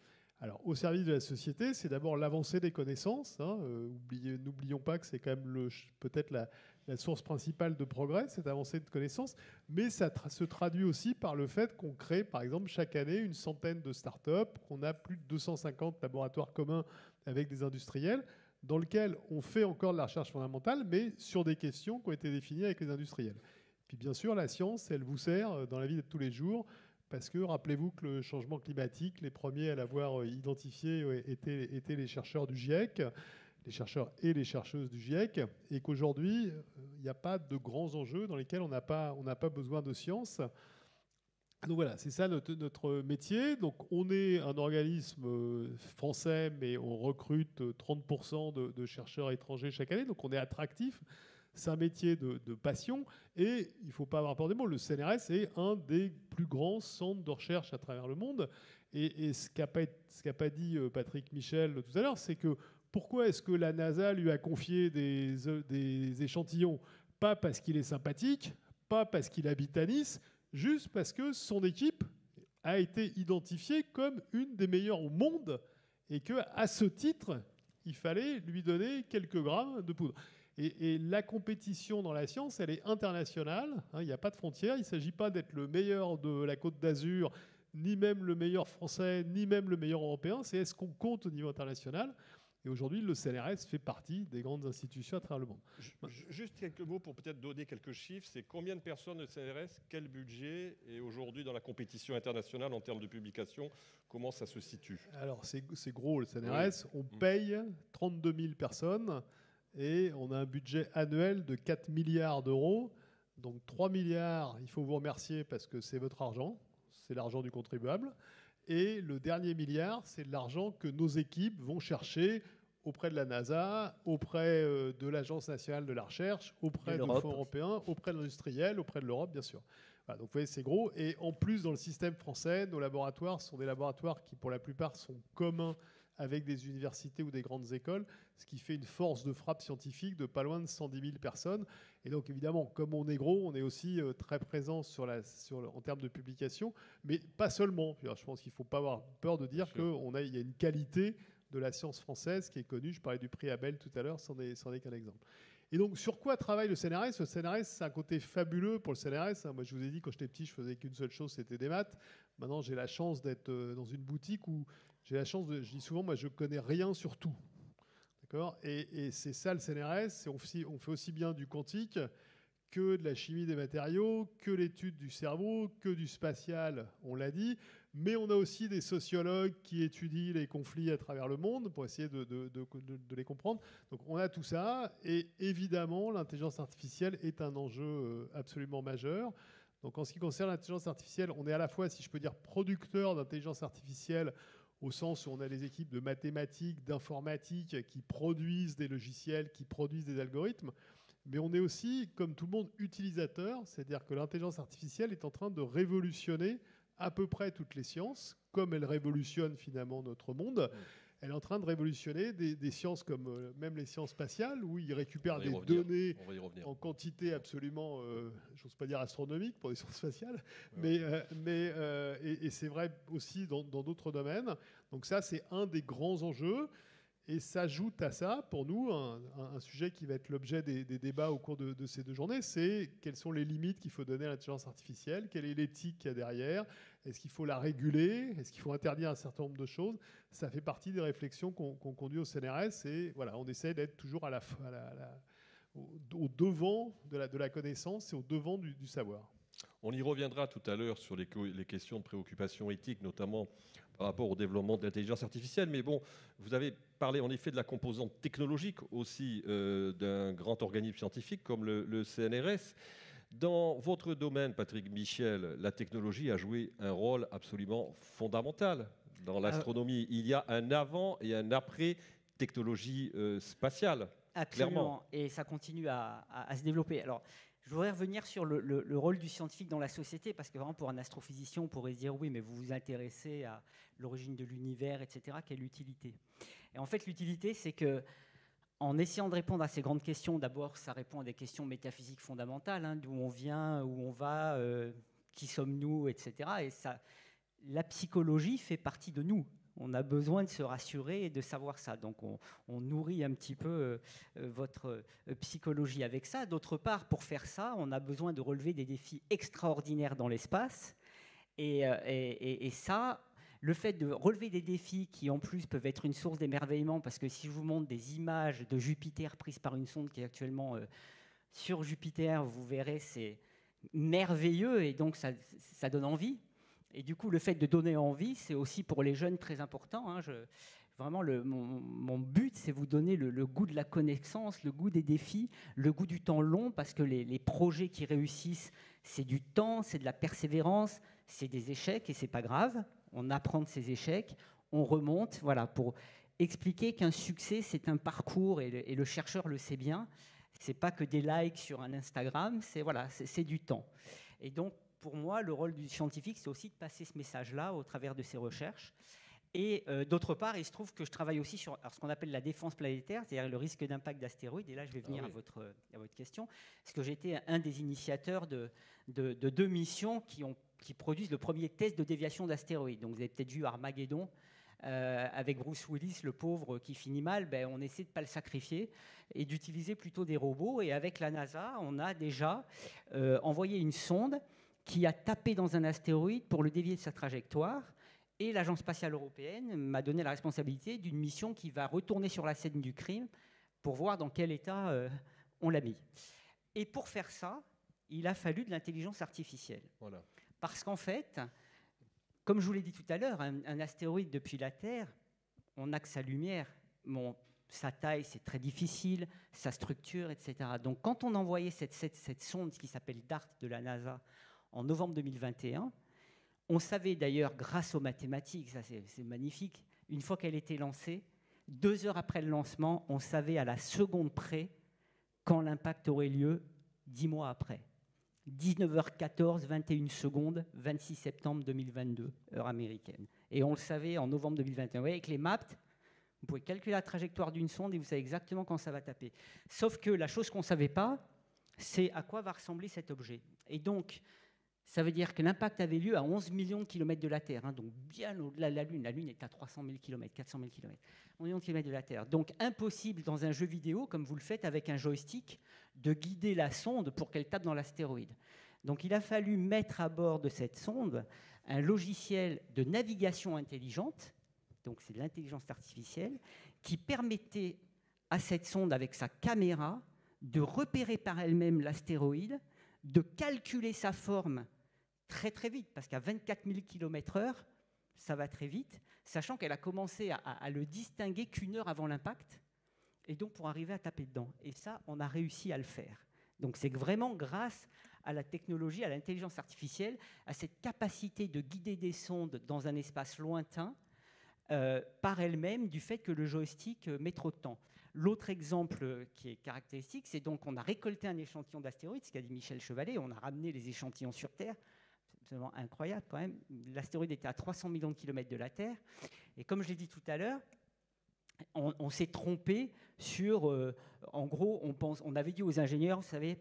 Alors, au service de la société, c'est d'abord l'avancée des connaissances. N'oublions pas que c'est quand même peut-être la source principale de progrès, cette avancée de connaissances, mais ça se traduit aussi par le fait qu'on crée, par exemple, chaque année une centaine de start-up, qu'on a plus de 250 laboratoires communs avec des industriels, dans lequel on fait encore de la recherche fondamentale, mais sur des questions qui ont été définies avec les industriels. Puis bien sûr, la science, elle vous sert dans la vie de tous les jours, parce que rappelez-vous que le changement climatique, les premiers à l'avoir identifié étaient les chercheurs du GIEC, les chercheurs et les chercheuses du GIEC, et qu'aujourd'hui, il n'y a pas de grands enjeux dans lesquels on n'a pas besoin de science. Donc voilà, c'est ça notre métier. Donc on est un organisme français, mais on recrute 30% de chercheurs étrangers chaque année, donc on est attractif. C'est un métier de passion, et il ne faut pas avoir peur des mots. Le CNRS est un des plus grands centres de recherche à travers le monde. Et ce qu'a pas dit Patrick Michel tout à l'heure, c'est que pourquoi est-ce que la NASA lui a confié des échantillons? Pas parce qu'il est sympathique, pas parce qu'il habite à Nice, juste parce que son équipe a été identifiée comme une des meilleures au monde, et qu'à ce titre, il fallait lui donner quelques grammes de poudre. Et la compétition dans la science, elle est internationale. Il n'y a pas de frontières. Il ne s'agit pas d'être le meilleur de la Côte d'Azur, ni même le meilleur français, ni même le meilleur européen. C'est est-ce qu'on compte au niveau international? Et aujourd'hui, le CNRS fait partie des grandes institutions à travers le monde. Juste quelques mots pour peut-être donner quelques chiffres. C'est combien de personnes le CNRS, quel budget, et aujourd'hui dans la compétition internationale en termes de publication, comment ça se situe? Alors c'est gros le CNRS. Oui. On paye 32 000 personnes et on a un budget annuel de 4 milliards d'euros. Donc 3 milliards, il faut vous remercier parce que c'est votre argent, c'est l'argent du contribuable. Et le dernier milliard, c'est de l'argent que nos équipes vont chercher auprès de la NASA, auprès de l'Agence nationale de la recherche, auprès du Fonds européen, auprès de l'industriel, auprès de l'Europe, bien sûr. Voilà, donc vous voyez, c'est gros. Et en plus, dans le système français, nos laboratoires sont des laboratoires qui, pour la plupart, sont communs avec des universités ou des grandes écoles, ce qui fait une force de frappe scientifique de pas loin de 110 000 personnes. Et donc, évidemment, comme on est gros, on est aussi très présent en termes de publication, mais pas seulement. Je pense qu'il ne faut pas avoir peur de dire qu'il y a une qualité de la science française qui est connue. Je parlais du prix Abel tout à l'heure, c'en est qu'un exemple. Et donc, sur quoi travaille le CNRS ? Le CNRS, c'est un côté fabuleux pour le CNRS. Moi, je vous ai dit, quand j'étais petit, je faisais qu'une seule chose, c'était des maths. Maintenant, j'ai la chance d'être dans une boutique où j'ai la chance je dis souvent, moi, je connais rien sur tout. D'accord ? Et c'est ça le CNRS. On fait aussi bien du quantique que de la chimie des matériaux, que l'étude du cerveau, que du spatial, on l'a dit. Mais on a aussi des sociologues qui étudient les conflits à travers le monde pour essayer de les comprendre. Donc on a tout ça. Et évidemment, l'intelligence artificielle est un enjeu absolument majeur. Donc en ce qui concerne l'intelligence artificielle, on est à la fois, si je peux dire, producteur d'intelligence artificielle au sens où on a des équipes de mathématiques, d'informatique qui produisent des logiciels, qui produisent des algorithmes. Mais on est aussi, comme tout le monde, utilisateur. C'est-à-dire que l'intelligence artificielle est en train de révolutionner à peu près toutes les sciences, comme elle révolutionne finalement notre monde. Elle est en train de révolutionner des sciences comme même les sciences spatiales, où ils récupèrent des données en quantité absolument, j'ose pas dire astronomique pour les sciences spatiales, et c'est vrai aussi dans d'autres domaines. Donc ça, c'est un des grands enjeux. Et s'ajoute à ça, pour nous, un sujet qui va être l'objet des débats au cours de ces 2 journées, c'est quelles sont les limites qu'il faut donner à l'intelligence artificielle, quelle est l'éthique qu'il y a derrière, est-ce qu'il faut la réguler, est-ce qu'il faut interdire un certain nombre de choses. Ça fait partie des réflexions qu'on conduit au CNRS, et voilà, on essaie d'être toujours au devant de la connaissance et au devant du savoir. On y reviendra tout à l'heure sur les questions de préoccupation éthique, notamment par rapport au développement de l'intelligence artificielle. Mais bon, vous avez parlé en effet de la composante technologique aussi d'un grand organisme scientifique comme le CNRS. Dans votre domaine, Patrick Michel, la technologie a joué un rôle absolument fondamental dans l'astronomie. Il y a un avant et un après technologie spatiale. Absolument, clairement. Et ça continue à se développer. Alors, je voudrais revenir sur le rôle du scientifique dans la société, parce que vraiment, pour un astrophysicien, on pourrait se dire, oui, mais vous vous intéressez à l'origine de l'univers, etc. Quelle utilité ? Et en fait, l'utilité, c'est que en essayant de répondre à ces grandes questions, d'abord, ça répond à des questions métaphysiques fondamentales, d'où on vient, où on va, qui sommes-nous, etc. Et ça, la psychologie fait partie de nous. On a besoin de se rassurer et de savoir ça. Donc, on nourrit un petit peu votre psychologie avec ça. D'autre part, pour faire ça, on a besoin de relever des défis extraordinaires dans l'espace. Et ça, le fait de relever des défis qui, en plus, peuvent être une source d'émerveillement, parce que si je vous montre des images de Jupiter prises par une sonde qui est actuellement sur Jupiter, vous verrez, c'est merveilleux et donc ça donne envie. Et du coup, le fait de donner envie, c'est aussi pour les jeunes très important. Vraiment, mon but, c'est vous donner le goût de la connaissance, le goût des défis, le goût du temps long, parce que les projets qui réussissent, c'est du temps, c'est de la persévérance, c'est des échecs et c'est pas grave. On apprend de ces échecs, on remonte, voilà, pour expliquer qu'un succès, c'est un parcours et le chercheur le sait bien. C'est pas que des likes sur un Instagram, c'est du temps. Et donc, pour moi, le rôle du scientifique, c'est aussi de passer ce message-là au travers de ses recherches. Et d'autre part, il se trouve que je travaille aussi sur ce qu'on appelle la défense planétaire, c'est-à-dire le risque d'impact d'astéroïdes. Et là, je vais venir à votre question. Parce que j'ai été un des initiateurs de 2 missions qui produisent le premier test de déviation d'astéroïdes. Donc, vous avez peut-être vu Armageddon, avec Bruce Willis, le pauvre qui finit mal. On essaie de ne pas le sacrifier et d'utiliser plutôt des robots. Et avec la NASA, on a déjà envoyé une sonde qui a tapé dans un astéroïde pour le dévier de sa trajectoire. Et l'Agence spatiale européenne m'a donné la responsabilité d'une mission qui va retourner sur la scène du crime pour voir dans quel état on l'a mis. Et pour faire ça, il a fallu de l'intelligence artificielle. Voilà. Parce qu'en fait, comme je vous l'ai dit tout à l'heure, un astéroïde depuis la Terre, on n'a que sa lumière. Sa taille, c'est très difficile, sa structure, etc. Donc quand on envoyait cette sonde qui s'appelle DART de la NASA en novembre 2021, on savait d'ailleurs, grâce aux mathématiques, ça c'est magnifique, une fois qu'elle était lancée, 2 heures après le lancement, on savait à la seconde près quand l'impact aurait lieu 10 mois après. 19h14, 21 secondes, 26 septembre 2022, heure américaine. Et on le savait en novembre 2021. Vous voyez, avec les MAPT, vous pouvez calculer la trajectoire d'une sonde et vous savez exactement quand ça va taper. Sauf que la chose qu'on ne savait pas, c'est à quoi va ressembler cet objet. Et donc, ça veut dire que l'impact avait lieu à 11 millions de kilomètres de la Terre, hein, donc bien au-delà de la Lune. La Lune est à 300 000 kilomètres, 400 000 kilomètres. 11 millions de kilomètres de la Terre. Donc, impossible dans un jeu vidéo, comme vous le faites avec un joystick, de guider la sonde pour qu'elle tape dans l'astéroïde. Donc, il a fallu mettre à bord de cette sonde un logiciel de navigation intelligente, donc c'est de l'intelligence artificielle, qui permettait à cette sonde, avec sa caméra, de repérer par elle-même l'astéroïde, de calculer sa forme très très vite, parce qu'à 24 000 km/h, ça va très vite, sachant qu'elle a commencé à le distinguer qu'1 heure avant l'impact, et donc pour arriver à taper dedans. Et ça, on a réussi à le faire. Donc c'est vraiment grâce à la technologie, à l'intelligence artificielle, à cette capacité de guider des sondes dans un espace lointain, par elle-même, du fait que le joystick met trop de temps. L'autre exemple qui est caractéristique, c'est donc qu'on a récolté un échantillon d'astéroïdes, ce qu'a dit Michel Chevalet, on a ramené les échantillons sur Terre. C'est absolument incroyable quand même. L'astéroïde était à 300 millions de kilomètres de la Terre. Et comme je l'ai dit tout à l'heure, on s'est trompé sur... en gros, on avait dit aux ingénieurs, vous savez,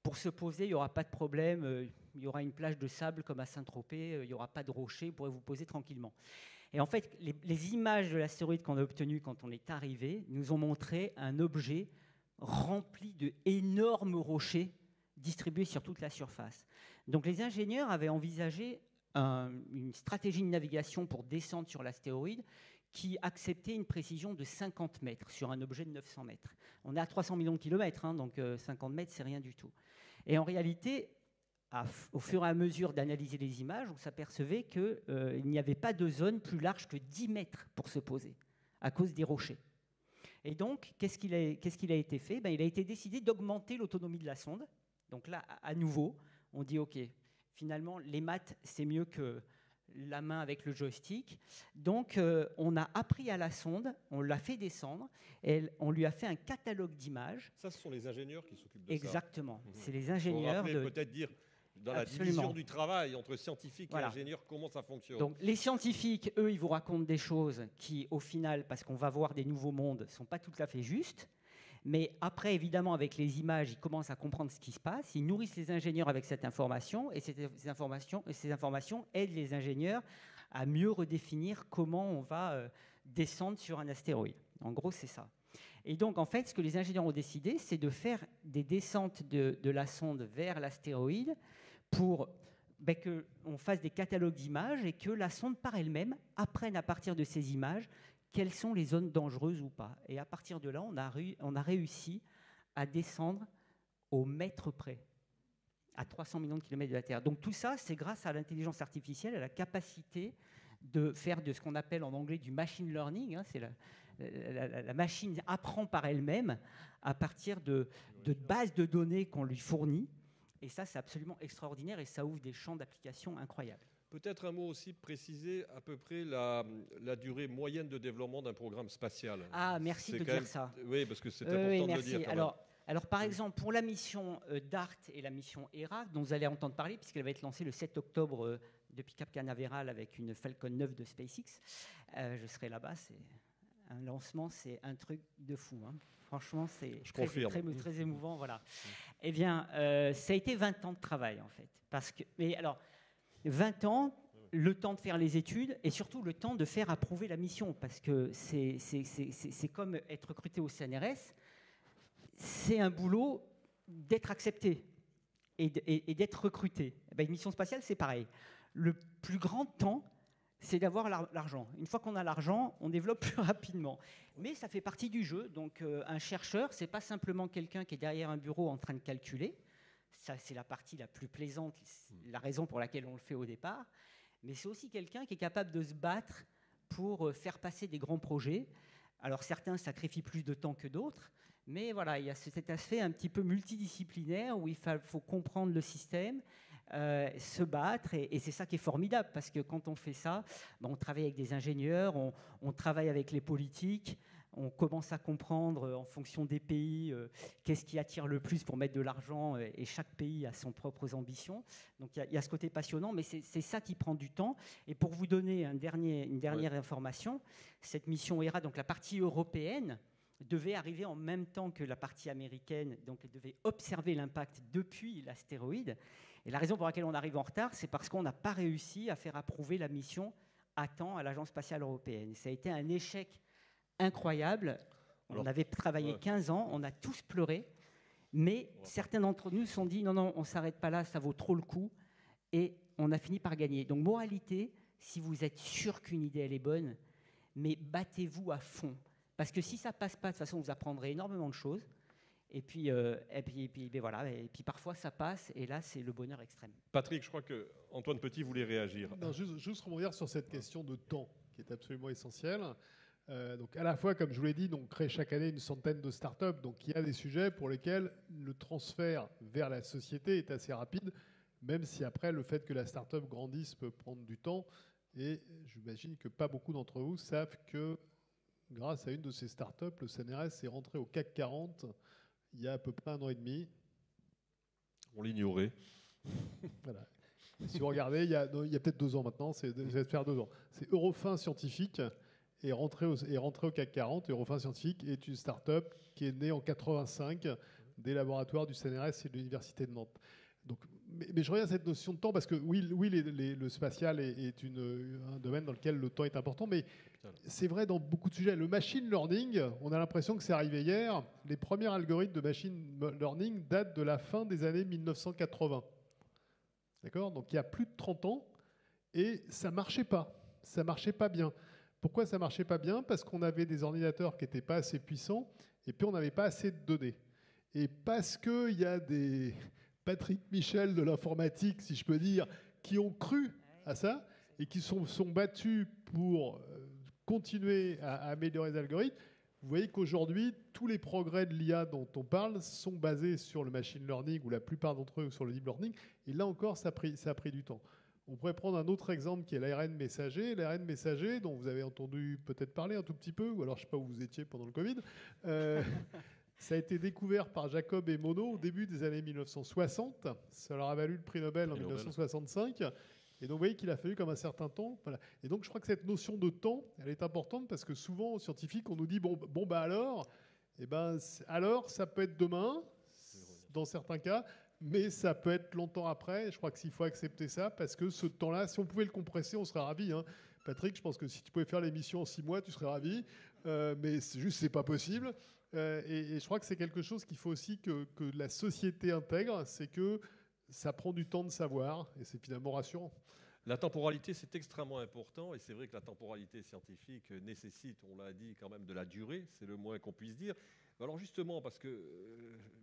pour se poser, il n'y aura pas de problème, il y aura une plage de sable comme à Saint-Tropez, il n'y aura pas de rochers, vous pourrez vous poser tranquillement. Et en fait, les images de l'astéroïde qu'on a obtenues quand on est arrivé nous ont montré un objet rempli d'énormes rochers distribués sur toute la surface. Donc les ingénieurs avaient envisagé une stratégie de navigation pour descendre sur l'astéroïde qui acceptait une précision de 50 mètres sur un objet de 900 mètres. On est à 300 millions de kilomètres, hein, donc 50 mètres, c'est rien du tout. Et en réalité, au fur et à mesure d'analyser les images, on s'apercevait qu'il n'y avait pas de zone plus large que 10 mètres pour se poser, à cause des rochers. Et donc, qu'est-ce qu'il a été fait ? Il a été décidé d'augmenter l'autonomie de la sonde. Donc là, à nouveau, on dit, OK, finalement, les maths, c'est mieux que la main avec le joystick. Donc, on a appris à la sonde, on l'a fait descendre, et on lui a fait un catalogue d'images. Ça, ce sont les ingénieurs qui s'occupent de Exactement. ça. C'est les ingénieurs. Peut-être dire dans la division du travail entre scientifiques et ingénieurs comment ça fonctionne. Donc, les scientifiques, eux, ils vous racontent des choses qui, au final, parce qu'on va voir des nouveaux mondes, ne sont pas tout à fait justes. Mais après, évidemment, avec les images, ils commencent à comprendre ce qui se passe. Ils nourrissent les ingénieurs avec cette information, et ces informations aident les ingénieurs à mieux redéfinir comment on va descendre sur un astéroïde. En gros, c'est ça. Et donc, en fait, ce que les ingénieurs ont décidé, c'est de faire des descentes de la sonde vers l'astéroïde pour qu'on fasse des catalogues d'images et que la sonde, par elle-même, apprenne à partir de ces images quelles sont les zones dangereuses ou pas. Et à partir de là, on a réussi à descendre au mètre près, à 300 millions de kilomètres de la Terre. Donc tout ça, c'est grâce à l'intelligence artificielle, à la capacité de faire de ce qu'on appelle en anglais du machine learning. Hein, c'est la machine apprend par elle-même à partir de bases de données qu'on lui fournit. Et ça, c'est absolument extraordinaire et ça ouvre des champs d'application incroyables. Peut-être un mot aussi, préciser à peu près la durée moyenne de développement d'un programme spatial. Ah, merci de dire ça. Oui, parce que c'est important de le dire. Alors, par exemple, pour la mission DART et la mission ERA, dont vous allez entendre parler, puisqu'elle va être lancée le 7 octobre depuis Cap Canaveral avec une Falcon 9 de SpaceX, je serai là-bas. C'est un lancement, c'est un truc de fou. Hein. Franchement, c'est très émouvant. Voilà. Eh bien, ça a été 20 ans de travail, en fait. Mais alors, 20 ans, le temps de faire les études et surtout le temps de faire approuver la mission, parce que c'est comme être recruté au CNRS, c'est un boulot d'être accepté et d'être recruté. Une mission spatiale, c'est pareil. Le plus grand temps, c'est d'avoir l'argent. Une fois qu'on a l'argent, on développe plus rapidement. Mais ça fait partie du jeu. Donc un chercheur, c'est pas simplement quelqu'un qui est derrière un bureau en train de calculer. Ça, c'est la partie la plus plaisante, la raison pour laquelle on le fait au départ. Mais c'est aussi quelqu'un qui est capable de se battre pour faire passer des grands projets. Alors certains sacrifient plus de temps que d'autres, mais voilà, il y a cet aspect un petit peu multidisciplinaire où il faut comprendre le système, se battre, et c'est ça qui est formidable, parce que quand on fait ça, on travaille avec des ingénieurs, on travaille avec les politiques, on commence à comprendre en fonction des pays qu'est-ce qui attire le plus pour mettre de l'argent, et chaque pays a ses propres ambitions. Donc il y a ce côté passionnant, mais c'est ça qui prend du temps. Et pour vous donner une dernière information, cette mission Hera, donc la partie européenne, devait arriver en même temps que la partie américaine, donc elle devait observer l'impact depuis l'astéroïde. Et la raison pour laquelle on arrive en retard, c'est parce qu'on n'a pas réussi à faire approuver la mission à temps à l'Agence spatiale européenne. Ça a été un échec incroyable. On avait travaillé 15 ans, on a tous pleuré, mais certains d'entre nous se sont dit non, on ne s'arrête pas là, ça vaut trop le coup, et on a fini par gagner. Donc moralité, si vous êtes sûr qu'une idée elle est bonne, mais battez-vous à fond, parce que si ça passe pas, de toute façon vous apprendrez énormément de choses, et puis voilà, et puis parfois ça passe, et là c'est le bonheur extrême. Patrick, je crois que Antoine Petit voulait réagir. Non, juste rebondir sur cette question de temps qui est absolument essentielle. Donc à la fois, comme je vous l'ai dit, on crée chaque année une centaine de startups. Donc il y a des sujets pour lesquels le transfert vers la société est assez rapide, même si après le fait que la startup grandisse peut prendre du temps. Et j'imagine que pas beaucoup d'entre vous savent que grâce à une de ces startups, le CNRS est rentré au CAC 40 il y a à peu près 1 an et demi. On l'ignorait. Voilà. Si vous regardez, il y a peut-être 2 ans maintenant, ça va faire 2 ans. C'est Eurofin Scientifique est rentré au CAC 40. Eurofin Scientifique est une start-up qui est née en 85 des laboratoires du CNRS et de l'Université de Nantes. Donc, mais je reviens à cette notion de temps parce que oui, le spatial est un domaine dans lequel le temps est important, mais c'est vrai dans beaucoup de sujets. Le machine learning, on a l'impression que c'est arrivé hier. Les premiers algorithmes de machine learning datent de la fin des années 1980. D'accord ? Donc il y a plus de 30 ans et ça marchait pas. Ça marchait pas bien. Pourquoi ça marchait pas bien ? Parce qu'on avait des ordinateurs qui n'étaient pas assez puissants et puis on n'avait pas assez de données. Et parce qu'il y a des Patrick Michel de l'informatique, si je peux dire, qui ont cru à ça et qui sont battus pour continuer à améliorer les algorithmes, vous voyez qu'aujourd'hui, tous les progrès de l'IA dont on parle sont basés sur le machine learning, ou la plupart d'entre eux sur le deep learning, et là encore, ça a pris du temps. On pourrait prendre un autre exemple qui est l'ARN messager. L'ARN messager, dont vous avez entendu peut-être parler un tout petit peu, ou alors je ne sais pas où vous étiez pendant le Covid, ça a été découvert par Jacob et Monod au début des années 1960. Ça leur a valu le prix Nobel en 1965. Et donc, vous voyez qu'il a fallu comme un certain temps. Voilà. Et donc, je crois que cette notion de temps, elle est importante parce que souvent, aux scientifiques, on nous dit alors, ça peut être demain, dans certains cas, mais ça peut être longtemps après. Je crois qu'il faut accepter ça parce que ce temps-là, si on pouvait le compresser, on serait ravis. Hein. Patrick, je pense que si tu pouvais faire l'émission en 6 mois, tu serais ravi. Mais c'est juste, c'est pas possible. Et je crois que c'est quelque chose qu'il faut aussi que la société intègre, c'est que ça prend du temps de savoir, et c'est finalement rassurant. La temporalité, c'est extrêmement important, et c'est vrai que la temporalité scientifique nécessite, on l'a dit, quand même de la durée, c'est le moins qu'on puisse dire. Alors justement, parce que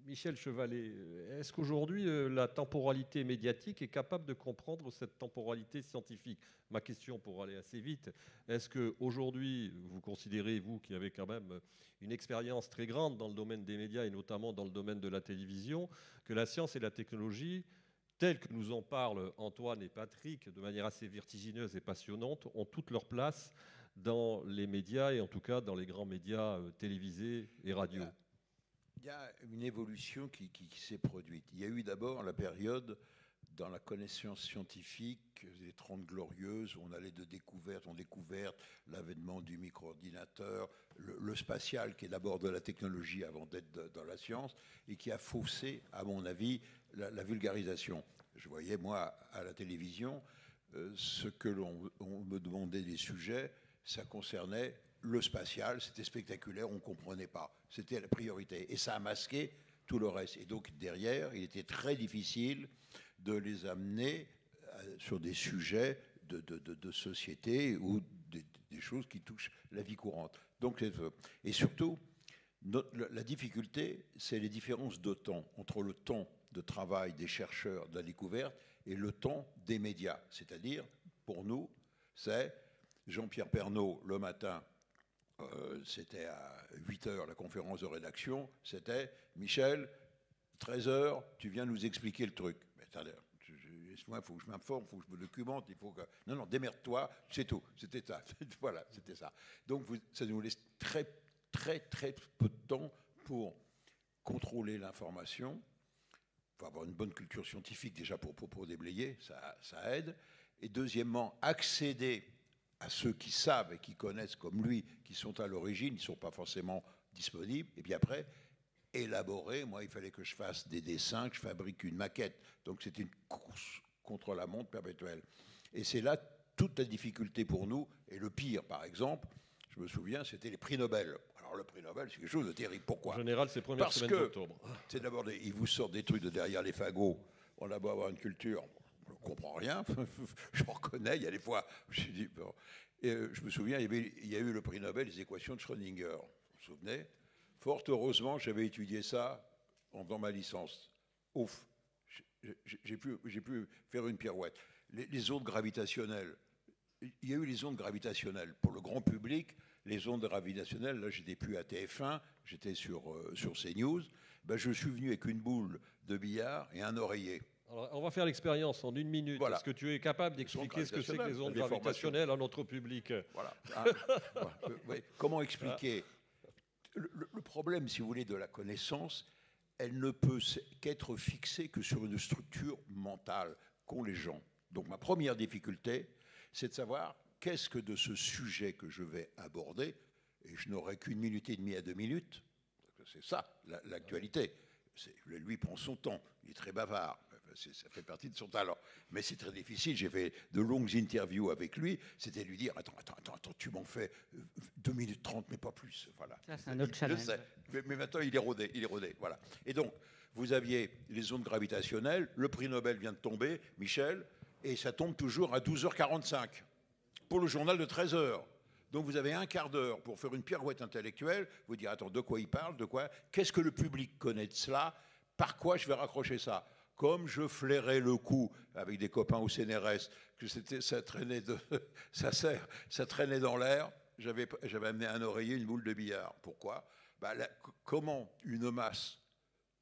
Michel Chevalet, est-ce qu'aujourd'hui la temporalité médiatique est capable de comprendre cette temporalité scientifique ? Ma question, pour aller assez vite, est-ce qu'aujourd'hui, vous considérez, vous qui avez quand même une expérience très grande dans le domaine des médias et notamment dans le domaine de la télévision, que la science et la technologie, telles que nous en parlent Antoine et Patrick, de manière assez vertigineuse et passionnante, ont toute leur place dans les médias et en tout cas dans les grands médias télévisés et radio? Il y a une évolution qui s'est produite. Il y a eu d'abord la période dans la connaissance scientifique, les 30 glorieuses, où on allait de découverte en découverte, l'avènement du micro-ordinateur, le spatial qui est d'abord de la technologie avant d'être dans la science et qui a faussé, à mon avis, la vulgarisation. Je voyais, moi, à la télévision, ce que on me demandait des sujets, ça concernait le spatial, c'était spectaculaire, on ne comprenait pas. C'était la priorité. Et ça a masqué tout le reste. Et donc, derrière, il était très difficile de les amener sur des sujets de société ou des choses qui touchent la vie courante. Donc, et surtout, la difficulté, c'est les différences de temps entre le temps de travail des chercheurs de la découverte et le temps des médias. C'est-à-dire, pour nous, c'est Jean-Pierre Pernaut, le matin, c'était à 8h la conférence de rédaction, c'était Michel, 13h, tu viens nous expliquer le truc. Mais attendez, il faut que je m'informe, il faut que je me documente, il faut que... Non, démerde-toi, c'est tout. C'était ça. Voilà, c'était ça. Donc ça nous laisse très très très peu de temps pour contrôler l'information. Il faut avoir une bonne culture scientifique déjà pour déblayer, ça aide. Et deuxièmement, accéder à ceux qui savent et qui connaissent comme lui, qui sont à l'origine, ils ne sont pas forcément disponibles. Et puis après, élaborer. Moi, il fallait que je fasse des dessins, que je fabrique une maquette. Donc c'était une course contre la montre perpétuelle. Et c'est là toute la difficulté pour nous. Et le pire, par exemple, je me souviens, c'était les prix Nobel. Alors le prix Nobel, c'est quelque chose de terrible. Pourquoi ? En général, c'est première semaine d'octobre. C'est d'abord, ils vous sortent des trucs de derrière les fagots. On a beau avoir une culture, je ne comprends rien. Je me reconnais, il y a des fois, je dis, bon. Et, je me souviens, il y a eu le prix Nobel des équations de Schrödinger. Vous vous souvenez ? Fort heureusement, j'avais étudié ça en faisant ma licence. Ouf, j'ai pu faire une pirouette. Les ondes gravitationnelles, il y a eu les ondes gravitationnelles. Pour le grand public, les ondes gravitationnelles, là j'étais plus à TF1, j'étais sur CNews, ben, je suis venu avec une boule de billard et un oreiller. Alors, on va faire l'expérience en 1 minute. Voilà. Est-ce que tu es capable d'expliquer ce que c'est que les ondes gravitationnelles à notre public ? Voilà. Ouais. Comment expliquer ? Le problème, si vous voulez, de la connaissance, elle ne peut qu'être fixée que sur une structure mentale qu'ont les gens. Donc ma première difficulté, c'est de savoir qu'est-ce que de ce sujet que je vais aborder, et je n'aurai qu'1 minute et demie à 2 minutes, c'est ça l'actualité. Lui prend son temps, il est très bavard, ça fait partie de son talent. Mais c'est très difficile, j'ai fait de longues interviews avec lui, c'était lui dire, attends, tu m'en fais 2 minutes 30, mais pas plus. Voilà. Ça, c'est un autre challenge. Mais maintenant, il est rodé, voilà. Et donc, vous aviez les ondes gravitationnelles, le prix Nobel vient de tomber, Michel, et ça tombe toujours à 12h45, pour le journal de 13h. Donc vous avez un quart d'heure pour faire une pirouette intellectuelle, vous dire, attends, de quoi il parle, de quoi, qu'est-ce que le public connaît de cela, par quoi je vais raccrocher ça. Comme je flairais le coup avec des copains au CNRS, que ça traînait dans l'air, j'avais amené un oreiller, une boule de billard. Pourquoi ? Comment une masse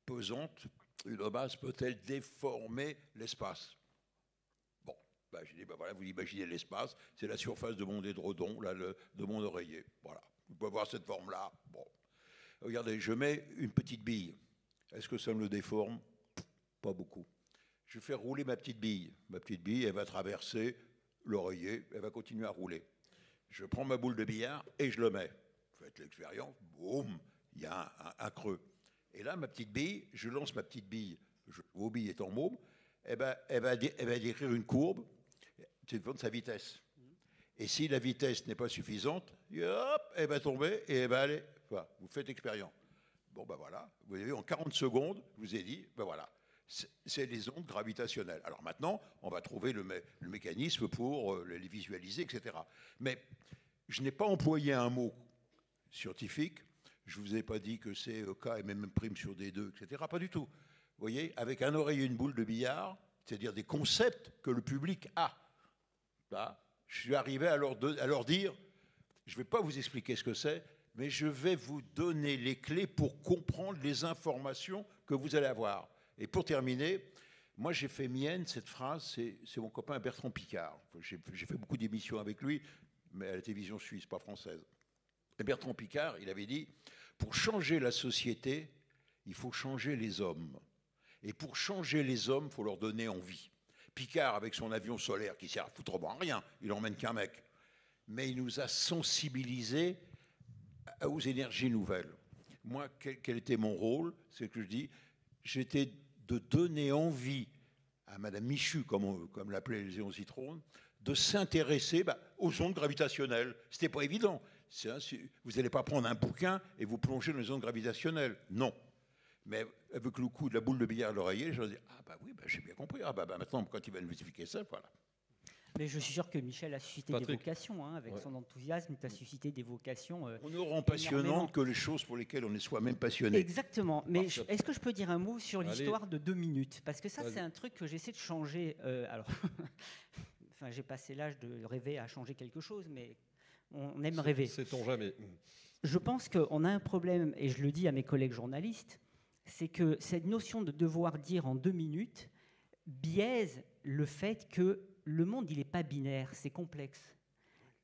pesante, une masse peut-elle déformer l'espace ? J'ai dit, voilà, vous imaginez l'espace, c'est la surface de mon édredon, là, de mon oreiller. Voilà, vous pouvez voir cette forme-là. Bon. Regardez, je mets une petite bille. Est-ce que ça me le déforme ? Pas beaucoup. Je fais rouler ma petite bille. Ma petite bille, elle va traverser l'oreiller, elle va continuer à rouler. Je prends ma boule de billard et je le mets. Faites l'expérience, boum, il y a un creux. Et là, ma petite bille, je lance ma petite bille, vos billes étant môme, elle va décrire une courbe, c'est de sa vitesse. Et si la vitesse n'est pas suffisante, hop, elle va tomber et elle va aller. Voilà, vous faites l'expérience. Bon, ben voilà, vous avez vu, en 40 secondes, je vous ai dit, ben voilà, c'est les ondes gravitationnelles. Alors maintenant, on va trouver le mécanisme pour les visualiser, etc. Mais je n'ai pas employé un mot scientifique. Je ne vous ai pas dit que c'est K et même prime sur D2, etc. Pas du tout. Vous voyez, avec un oreiller et une boule de billard, c'est-à-dire des concepts que le public a. Là, je suis arrivé à leur dire, je ne vais pas vous expliquer ce que c'est, mais je vais vous donner les clés pour comprendre les informations que vous allez avoir. Et pour terminer, moi j'ai fait mienne cette phrase, c'est mon copain Bertrand Piccard. J'ai fait beaucoup d'émissions avec lui, mais à la télévision suisse, pas française. Et Bertrand Piccard, il avait dit, pour changer la société, il faut changer les hommes. Et pour changer les hommes, il faut leur donner envie. Piccard, avec son avion solaire, qui sert à foutrement à rien, il n'emmène qu'un mec. Mais il nous a sensibilisés aux énergies nouvelles. Moi, quel était mon rôle ? C'est que je dis, j'étais de donner envie à Madame Michu, comme l'appelait Léon Zitrone, de s'intéresser aux ondes gravitationnelles. Ce n'était pas évident. Vous n'allez pas prendre un bouquin et vous plonger dans les ondes gravitationnelles. Non. Mais avec le coup de la boule de billard à l'oreiller, je me dis, oui, j'ai bien compris. Maintenant, quand il va nous expliquer ça, voilà. Mais je suis sûr que Michel a suscité Patrick. des vocations, avec son enthousiasme, il a suscité des vocations. On ne rend passionnante que les choses pour lesquelles on est soi-même passionné. Exactement. Mais est-ce que je peux dire un mot sur l'histoire de 2 minutes ? Parce que ça, c'est un truc que j'essaie de changer. Alors, enfin, j'ai passé l'âge de rêver à changer quelque chose, mais on aime rêver. Sait-on jamais ? Je pense qu'on a un problème, et je le dis à mes collègues journalistes, c'est que cette notion de devoir dire en 2 minutes biaise le fait que le monde, il n'est pas binaire, c'est complexe.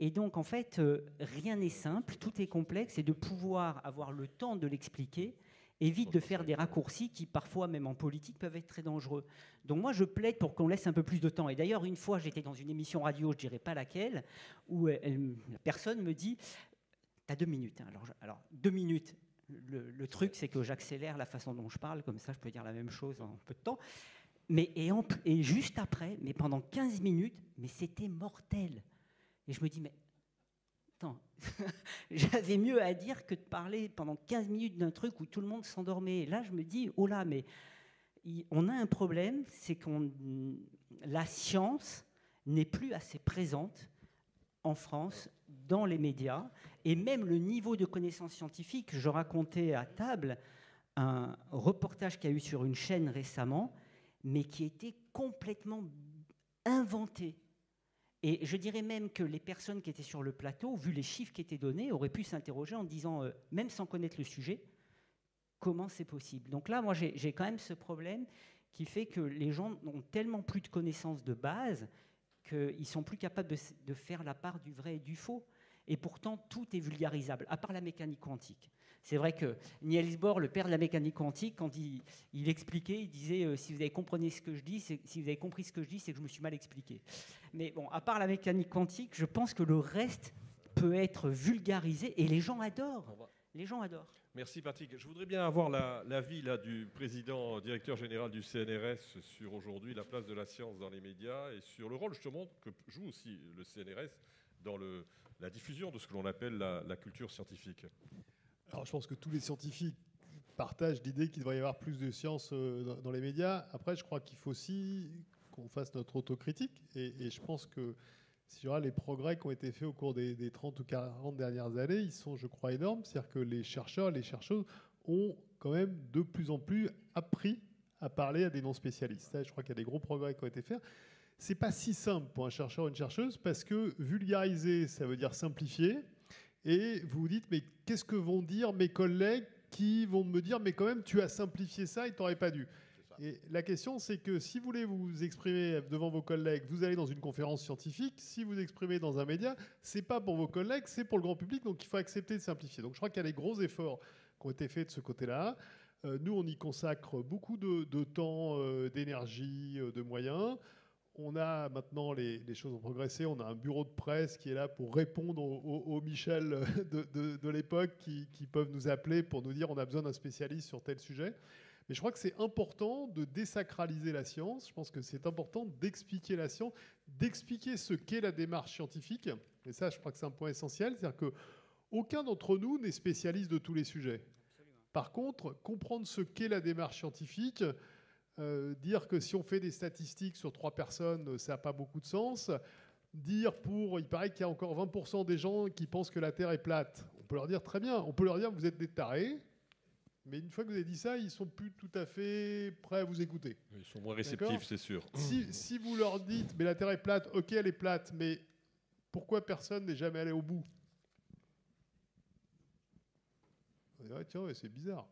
Et donc, en fait, rien n'est simple, tout est complexe, et de pouvoir avoir le temps de l'expliquer évite de faire des raccourcis qui, parfois, même en politique, peuvent être très dangereux. Donc moi, je plaide pour qu'on laisse un peu plus de temps. Et d'ailleurs, une fois, j'étais dans une émission radio, je ne dirais pas laquelle, où la personne me dit « T'as 2 minutes. Hein. » Alors, 2 minutes. Le truc, c'est que j'accélère la façon dont je parle, comme ça, je peux dire la même chose en peu de temps. Mais, et juste après, mais pendant 15 minutes, mais c'était mortel. Et je me dis, mais attends, j'avais mieux à dire que de parler pendant 15 minutes d'un truc où tout le monde s'endormait. Et là, je me dis, oh là, mais on a un problème, c'est que la science n'est plus assez présente en France, dans les médias, et même le niveau de connaissance scientifique. Je racontais à table un reportage qu'il y a eu sur une chaîne récemment, mais qui était complètement inventé. Et je dirais même que les personnes qui étaient sur le plateau, vu les chiffres qui étaient donnés, auraient pu s'interroger en disant, même sans connaître le sujet, comment c'est possible. Donc là, moi, j'ai quand même ce problème qui fait que les gens n'ont tellement plus de connaissances de base qu'ils ne sont plus capables de faire la part du vrai et du faux. Et pourtant, tout est vulgarisable, à part la mécanique quantique. C'est vrai que Niels Bohr, le père de la mécanique quantique, quand il expliquait, il disait si vous avez compris ce que je dis, c'est que je me suis mal expliqué. Mais bon, à part la mécanique quantique, je pense que le reste peut être vulgarisé et les gens adorent. Les gens adorent. Merci Patrick. Je voudrais bien avoir l'avis du président directeur général du CNRS sur aujourd'hui la place de la science dans les médias et sur le rôle justement que joue aussi le CNRS dans la diffusion de ce que l'on appelle la culture scientifique. Alors, je pense que tous les scientifiques partagent l'idée qu'il devrait y avoir plus de science dans les médias. Après, je crois qu'il faut aussi qu'on fasse notre autocritique. Et je pense que si les progrès qui ont été faits au cours des 30 ou 40 dernières années, ils sont, je crois, énormes. C'est-à-dire que les chercheurs et les chercheuses ont quand même de plus en plus appris à parler à des non-spécialistes. Je crois qu'il y a des gros progrès qui ont été faits. C'est pas si simple pour un chercheur ou une chercheuse parce que vulgariser, ça veut dire simplifier. Et vous vous dites, mais qu'est-ce que vont dire mes collègues qui vont me dire, mais quand même, tu as simplifié ça, il t'aurait pas dû. Et la question, c'est que si vous voulez vous exprimer devant vos collègues, vous allez dans une conférence scientifique. Si vous exprimez dans un média, c'est pas pour vos collègues, c'est pour le grand public. Donc, il faut accepter de simplifier. Donc, je crois qu'il y a des gros efforts qui ont été faits de ce côté-là. Nous, on y consacre beaucoup de temps, d'énergie, de moyens. On a maintenant, les choses ont progressé, on a un bureau de presse qui est là pour répondre aux Michel de l'époque qui peuvent nous appeler pour nous dire on a besoin d'un spécialiste sur tel sujet. Mais je crois que c'est important de désacraliser la science. Je pense que c'est important d'expliquer la science, d'expliquer ce qu'est la démarche scientifique. Et ça, je crois que c'est un point essentiel. C'est-à-dire qu'aucun d'entre nous n'est spécialiste de tous les sujets. Absolument. Par contre, comprendre ce qu'est la démarche scientifique, dire que si on fait des statistiques sur 3 personnes, ça n'a pas beaucoup de sens. Dire il paraît qu'il y a encore 20% des gens qui pensent que la Terre est plate. On peut leur dire très bien, on peut leur dire vous êtes des tarés. Mais une fois que vous avez dit ça, ils ne sont plus tout à fait prêts à vous écouter. Ils sont moins réceptifs, c'est sûr. Si vous leur dites, mais la Terre est plate, ok, elle est plate, mais pourquoi personne n'est jamais allé au bout? On dirait, tiens, ouais, c'est bizarre.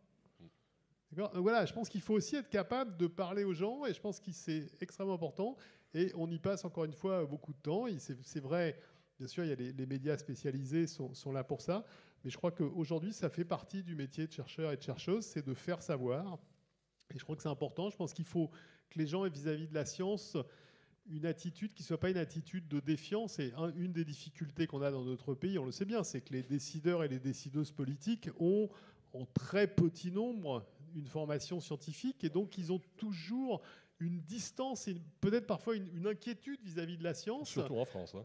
Donc voilà, je pense qu'il faut aussi être capable de parler aux gens, et je pense que c'est extrêmement important. Et on y passe encore une fois beaucoup de temps. C'est vrai, bien sûr, il y a les médias spécialisés sont là pour ça. Mais je crois qu'aujourd'hui, ça fait partie du métier de chercheur et de chercheuse, c'est de faire savoir. Et je crois que c'est important. Je pense qu'il faut que les gens aient vis-à-vis de la science une attitude qui ne soit pas une attitude de défiance. Et une des difficultés qu'on a dans notre pays, on le sait bien, c'est que les décideurs et les décideuses politiques ont en très petit nombre une formation scientifique. Et donc, ils ont toujours une distance et peut-être parfois une inquiétude vis-à-vis de la science. Surtout en France. Hein.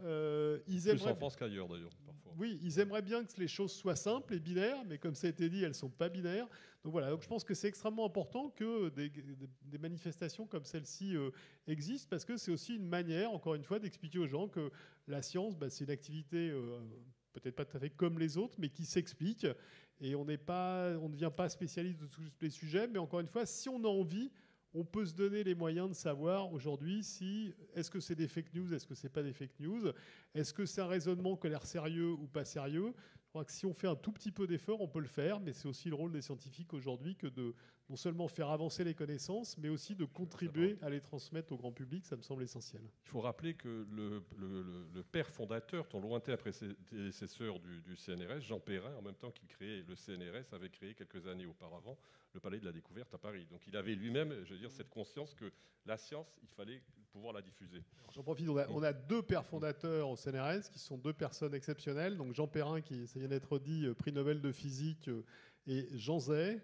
Plus en France qu'ailleurs, d'ailleurs. Oui, ils aimeraient bien que les choses soient simples et binaires, mais comme ça a été dit, elles ne sont pas binaires. Donc voilà, donc je pense que c'est extrêmement important que des manifestations comme celle-ci existent, parce que c'est aussi une manière, encore une fois, d'expliquer aux gens que la science, c'est une activité peut-être pas tout à fait comme les autres, mais qui s'explique. Et on ne devient pas spécialiste de tous les sujets, mais encore une fois, si on a envie, on peut se donner les moyens de savoir aujourd'hui est-ce que c'est des fake news, est-ce que c'est pas des fake news, est-ce que c'est un raisonnement qui a l'air sérieux ou pas sérieux. crois que si on fait un tout petit peu d'effort, on peut le faire, mais c'est aussi le rôle des scientifiques aujourd'hui que de non seulement faire avancer les connaissances, mais aussi de contribuer à les transmettre au grand public. Ça me semble essentiel. Il faut rappeler que le père fondateur, ton lointain prédécesseur du CNRS, Jean Perrin, en même temps qu'il créait le CNRS, avait créé quelques années auparavant le Palais de la Découverte à Paris. Donc il avait lui-même, je veux dire, cette conscience que la science, il fallait pouvoir la diffuser. J'en profite, on a 2 pères fondateurs au CNRS qui sont 2 personnes exceptionnelles. Donc Jean Perrin, qui, ça vient d'être dit, prix Nobel de physique, et Jean Zay,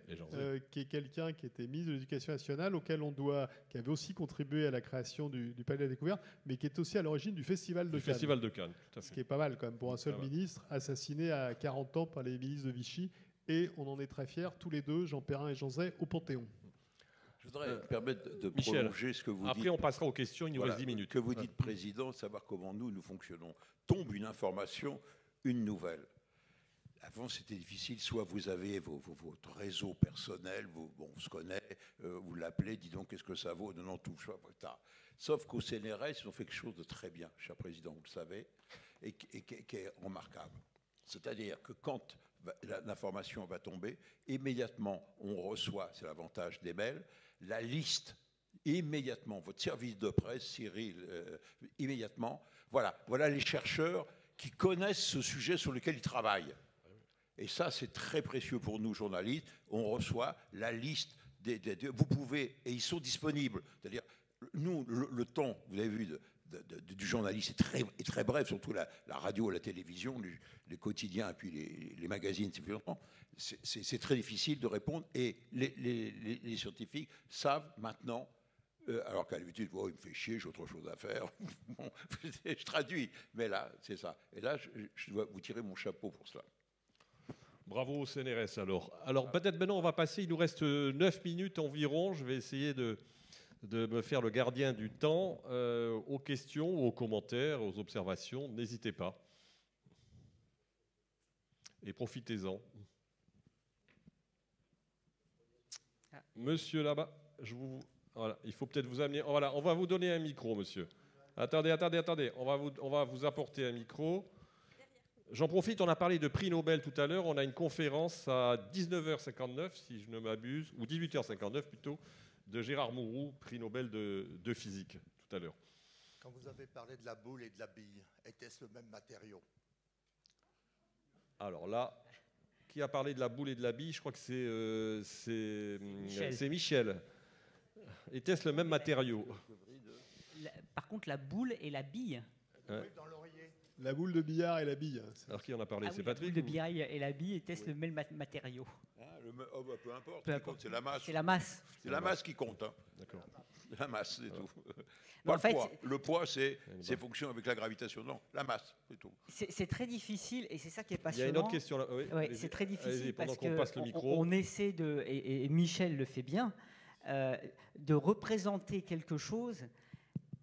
qui est quelqu'un qui était ministre de l'Éducation nationale, qui avait aussi contribué à la création du Palais de la Découverte, mais qui est aussi à l'origine du Festival de Cannes. Festival de Cannes, tout à fait. Ce qui est pas mal quand même pour un seul ministre, assassiné à 40 ans par les milices de Vichy. Et on en est très fiers, tous les deux, Jean Perrin et Jean Zay, au Panthéon. Je voudrais me permettre de Michel, prolonger ce que vous dites. Après, on passera aux questions, il nous reste 10 minutes. Que vous dites, Président, savoir comment nous fonctionnons. Tombe une information, une nouvelle. Avant, c'était difficile. Soit vous avez votre réseau personnel, on se connaît, vous l'appelez, dis donc, qu'est-ce que ça vaut? Non, tout, sauf qu'au CNRS, ils ont fait quelque chose de très bien, cher Président, vous le savez, et qui est remarquable. C'est-à-dire que quand l'information va tomber, immédiatement, on reçoit, c'est l'avantage des mails, la liste, immédiatement, votre service de presse, Cyril, immédiatement, voilà les chercheurs qui connaissent ce sujet sur lequel ils travaillent. Et ça, c'est très précieux pour nous, journalistes. On reçoit la liste vous pouvez, et ils sont disponibles. C'est-à-dire, nous, le temps, vous avez vu, du journaliste est très bref, surtout la radio, la télévision, les quotidiens et puis les magazines, c'est plus longtemps. C'est très difficile de répondre. Et les scientifiques savent maintenant, alors qu'à l'habitude, il me fait chier, j'ai autre chose à faire. Bon, je traduis, mais là, c'est ça. Et là, je dois vous tirer mon chapeau pour cela. Bravo au CNRS alors. Alors peut-être maintenant on va passer, il nous reste 9 minutes environ, je vais essayer de me faire le gardien du temps aux questions, aux commentaires, aux observations, n'hésitez pas. Et profitez-en. Monsieur là-bas, voilà, il faut peut-être vous amener, voilà, on va vous donner un micro monsieur. Attendez, on va vous apporter un micro. J'en profite, on a parlé de prix Nobel tout à l'heure. On a une conférence à 19h59, si je ne m'abuse, ou 18h59 plutôt, de Gérard Mourou, prix Nobel de physique, tout à l'heure. Quand vous avez parlé de la boule et de la bille, était-ce le même matériau? Alors là, qui a parlé de la boule et de la bille? Je crois que c'est Michel. Était-ce le même matériau? Par contre, la boule et la bille. Oui, dans l'oreiller. La boule de billard et la bille. Alors qui en a parlé? C'est oui, Patrick? La boule de billard et la bille étaient le même matériau. Peu importe. C'est la masse. C'est la masse. C'est la masse qui compte. Hein. D'accord. La masse, c'est tout. Mais Pas le poids. Le poids, c'est fonction avec la gravitation. Non, la masse, c'est tout. C'est très difficile et c'est ça qui est passionnant. Il y a une autre question là. Oui, c'est très difficile parce qu'on essaie de, et Michel le fait bien, de représenter quelque chose,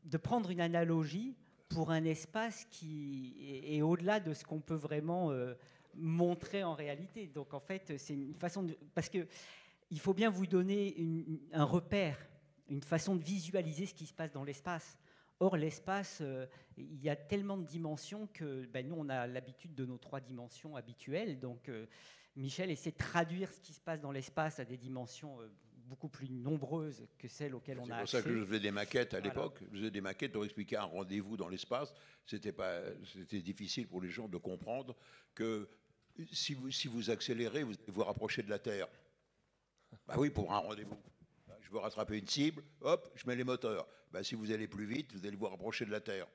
de prendre une analogie pour un espace qui est au-delà de ce qu'on peut vraiment montrer en réalité. Donc en fait, c'est une façon de... Parce qu'il faut bien vous donner un repère, une façon de visualiser ce qui se passe dans l'espace. Or, l'espace, il y a tellement de dimensions que nous, on a l'habitude de nos 3 dimensions habituelles. Donc Michel essaie de traduire ce qui se passe dans l'espace à des dimensions... beaucoup plus nombreuses que celles auxquelles on a accès. C'est pour ça que je faisais des maquettes à l'époque. Je faisais des maquettes pour expliquer un rendez-vous dans l'espace. C'était difficile pour les gens de comprendre que si vous accélérez, vous allez vous rapprocher de la Terre. Bah oui, pour un rendez-vous. Je veux rattraper une cible, hop, je mets les moteurs. Bah, si vous allez plus vite, vous allez vous rapprocher de la Terre.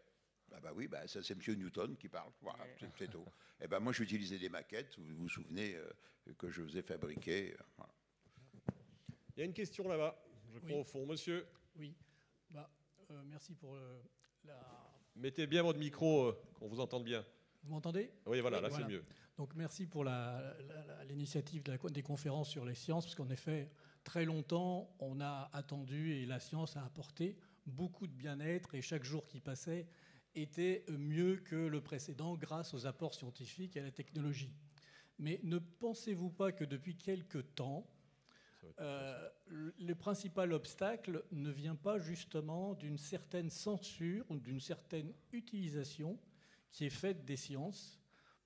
Bah oui, ça c'est M. Newton qui parle. Voilà, c'est tout. Et ben moi, j'utilisais des maquettes. Vous vous souvenez que je faisais fabriquer. Voilà. Il y a une question là-bas, je crois au fond. Monsieur? Oui, merci pour la... Mettez bien votre micro, qu'on vous entende bien. Vous m'entendez? Oui, voilà, là c'est mieux. Donc merci pour l'initiative des conférences sur les sciences, parce qu'en effet, très longtemps, on a attendu et la science a apporté beaucoup de bien-être, et chaque jour qui passait était mieux que le précédent grâce aux apports scientifiques et à la technologie. Mais ne pensez-vous pas que depuis quelque temps, le principal obstacle ne vient pas justement d'une certaine censure ou d'une certaine utilisation qui est faite des sciences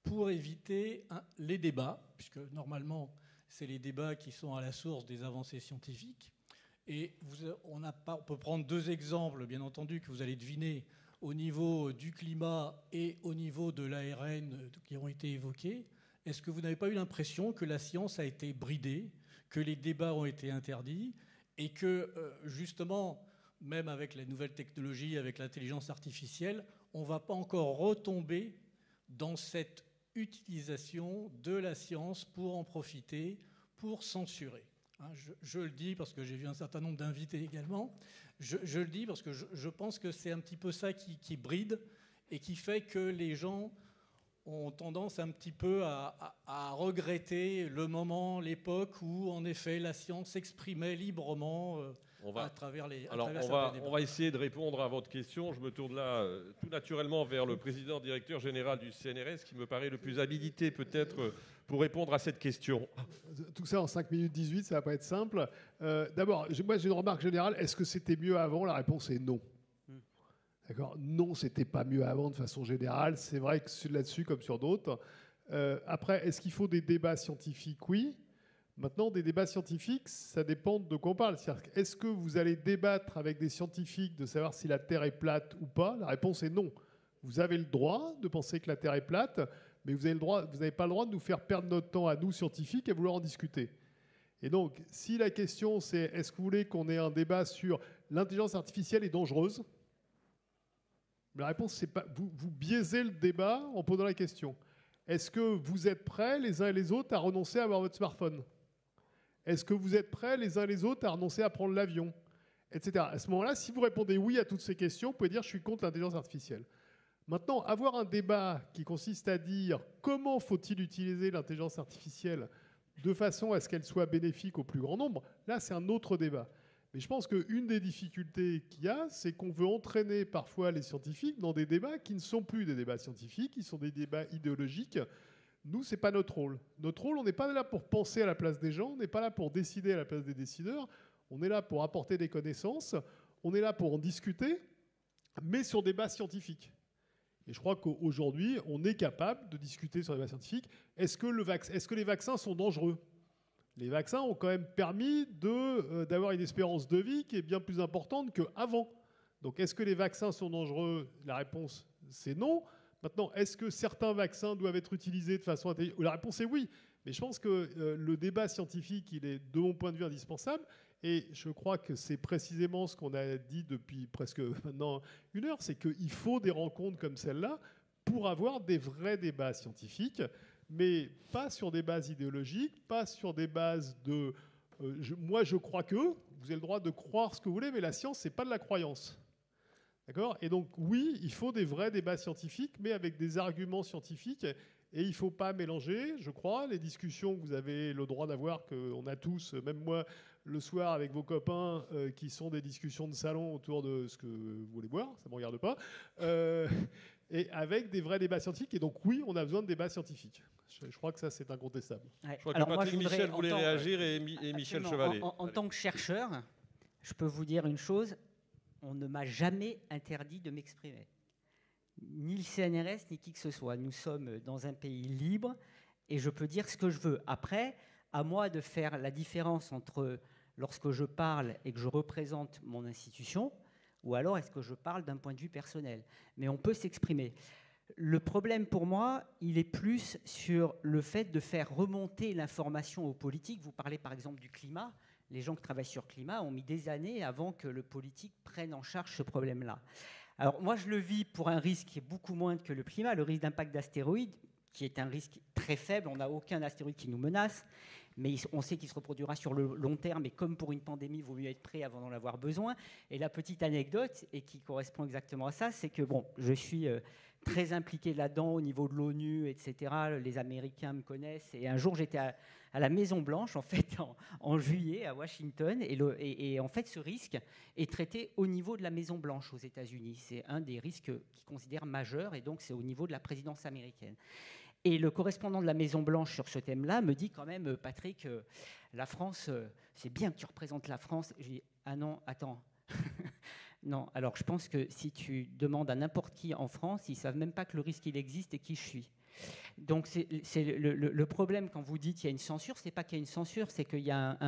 pour éviter les débats, puisque normalement, c'est les débats qui sont à la source des avancées scientifiques. Et on peut prendre 2 exemples, bien entendu, que vous allez deviner au niveau du climat et au niveau de l'ARN qui ont été évoqués. Est-ce que vous n'avez pas eu l'impression que la science a été bridée, que les débats ont été interdits et que, justement, même avec les nouvelles technologies, avec l'intelligence artificielle, on ne va pas encore retomber dans cette utilisation de la science pour en profiter, pour censurer. Je le dis parce que j'ai vu un certain nombre d'invités également. Je le dis parce que je pense que c'est un petit peu ça qui bride et qui fait que les gens ont tendance un petit peu à regretter le moment, l'époque où, en effet, la science s'exprimait librement à travers les débats. On va essayer de répondre à votre question. Je me tourne là tout naturellement vers le président directeur général du CNRS, qui me paraît le plus habilité peut-être pour répondre à cette question. Tout ça en 5 minutes 18, ça ne va pas être simple. D'abord, moi j'ai une remarque générale. Est-ce que c'était mieux avant? La réponse est non. D'accord? Non, c'était pas mieux avant de façon générale. C'est vrai que là-dessus, comme sur d'autres. Après, est-ce qu'il faut des débats scientifiques? Oui. Maintenant, des débats scientifiques, ça dépend de quoi on parle. Est-ce que vous allez débattre avec des scientifiques de savoir si la Terre est plate ou pas? La réponse est non. Vous avez le droit de penser que la Terre est plate, mais vous n'avez pas le droit de nous faire perdre notre temps à nous, scientifiques, à vouloir en discuter. Et donc, si la question c'est est-ce que vous voulez qu'on ait un débat sur l'intelligence artificielle est dangereuse? La réponse, c'est pas. Vous biaisez le débat en posant la question. Est-ce que vous êtes prêts les uns et les autres à renoncer à avoir votre smartphone? Est-ce que vous êtes prêts les uns et les autres à renoncer à prendre l'avion? Etc. À ce moment-là, si vous répondez oui à toutes ces questions, vous pouvez dire je suis contre l'intelligence artificielle. Maintenant, avoir un débat qui consiste à dire comment faut-il utiliser l'intelligence artificielle de façon à ce qu'elle soit bénéfique au plus grand nombre, là, c'est un autre débat. Mais je pense qu'une des difficultés qu'il y a, c'est qu'on veut entraîner parfois les scientifiques dans des débats qui ne sont plus des débats scientifiques, qui sont des débats idéologiques. Nous, ce n'est pas notre rôle. Notre rôle, on n'est pas là pour penser à la place des gens, on n'est pas là pour décider à la place des décideurs, on est là pour apporter des connaissances, on est là pour en discuter, mais sur des bases scientifiques. Et je crois qu'aujourd'hui, on est capable de discuter sur des bases scientifiques. Est-ce que les vaccins sont dangereux? Les vaccins ont quand même permis d'avoir une espérance de vie qui est bien plus importante qu'avant. Donc est-ce que les vaccins sont dangereux? La réponse, c'est non. Maintenant, est-ce que certains vaccins doivent être utilisés de façon intelligente? La réponse est oui. Mais je pense que le débat scientifique, il est, de mon point de vue, indispensable. Et je crois que c'est précisément ce qu'on a dit depuis presque maintenant 1 heure, c'est qu'il faut des rencontres comme celle-là pour avoir des vrais débats scientifiques, mais pas sur des bases idéologiques, pas sur des bases de... moi, je crois que... Vous avez le droit de croire ce que vous voulez, mais la science, c'est pas de la croyance. D'accord? Et donc, oui, il faut des vrais débats scientifiques, mais avec des arguments scientifiques. Et il ne faut pas mélanger, je crois, les discussions que vous avez le droit d'avoir, qu'on a tous, même moi, le soir avec vos copains, qui sont des discussions de salon autour de ce que vous voulez boire, ça ne me regarde pas, et avec des vrais débats scientifiques. Et donc, oui, on a besoin de débats scientifiques. Je crois que ça, c'est incontestable. Ouais. Je crois que Patrick Michel voulait réagir et Michel Chevalet. En tant que chercheur, je peux vous dire une chose, on ne m'a jamais interdit de m'exprimer. Ni le CNRS, ni qui que ce soit. Nous sommes dans un pays libre et je peux dire ce que je veux. Après, à moi de faire la différence entre lorsque je parle et que je représente mon institution, ou alors est-ce que je parle d'un point de vue personnel. Mais on peut s'exprimer. Le problème pour moi, il est plus sur le fait de faire remonter l'information aux politiques. Vous parlez par exemple du climat. Les gens qui travaillent sur le climat ont mis des années avant que le politique prenne en charge ce problème-là. Alors moi, je le vis pour un risque qui est beaucoup moindre que le climat, le risque d'impact d'astéroïdes, qui est un risque très faible. On n'a aucun astéroïde qui nous menace, mais on sait qu'il se reproduira sur le long terme. Et comme pour une pandémie, il vaut mieux être prêt avant d'en avoir besoin. Et la petite anecdote, et qui correspond exactement à ça, c'est que bon, je suis très impliqué là-dedans au niveau de l'ONU, etc. Les Américains me connaissent. Et un jour, j'étais à la Maison-Blanche, en fait, en juillet, à Washington. Et en fait, ce risque est traité au niveau de la Maison-Blanche aux États-Unis. C'est un des risques qu'ils considèrent majeurs, et donc c'est au niveau de la présidence américaine. Et le correspondant de la Maison-Blanche sur ce thème-là me dit quand même, Patrick, la France, c'est bien que tu représentes la France. Je dis, ah non, attends. Non, alors je pense que si tu demandes à n'importe qui en France, ils ne savent même pas que le risque il existe et qui je suis. Donc c'est le problème quand vous dites qu'il y a une censure, c'est pas qu'il y a une censure, c'est qu'il y a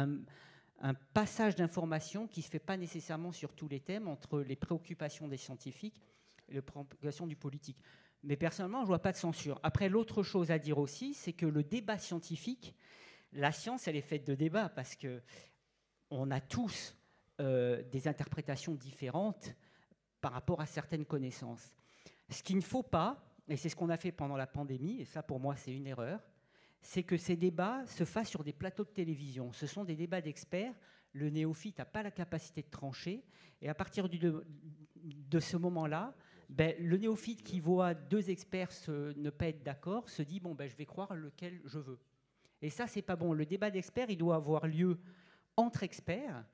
un passage d'informations qui ne se fait pas nécessairement sur tous les thèmes entre les préoccupations des scientifiques et les préoccupations du politique. Mais personnellement, je ne vois pas de censure. Après, l'autre chose à dire aussi, c'est que le débat scientifique, la science, elle est faite de débats parce qu'on a tous des interprétations différentes par rapport à certaines connaissances. Ce qu'il ne faut pas, et c'est ce qu'on a fait pendant la pandémie, et ça pour moi c'est une erreur, c'est que ces débats se fassent sur des plateaux de télévision. Ce sont des débats d'experts, le néophyte n'a pas la capacité de trancher, et à partir de ce moment-là, le néophyte qui voit deux experts ne pas être d'accord se dit, je vais croire lequel je veux. Et ça, c'est pas bon. Le débat d'experts, il doit avoir lieu entre experts.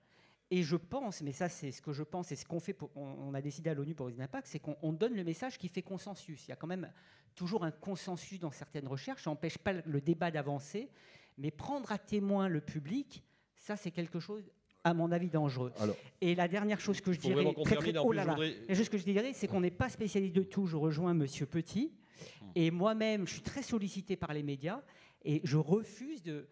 Et je pense, mais ça c'est ce que je pense, et ce qu'on fait, on a décidé à l'ONU pour les impacts, c'est qu'on donne le message qui fait consensus. Il y a quand même toujours un consensus dans certaines recherches, ça n'empêche pas le débat d'avancer, mais prendre à témoin le public, ça c'est quelque chose, à mon avis, dangereux. Alors, et la dernière chose que je dirais, juste que je dirais, c'est qu'on n'est pas spécialiste de tout. Je rejoins Monsieur Petit, et moi-même, je suis très sollicité par les médias, et je refuse de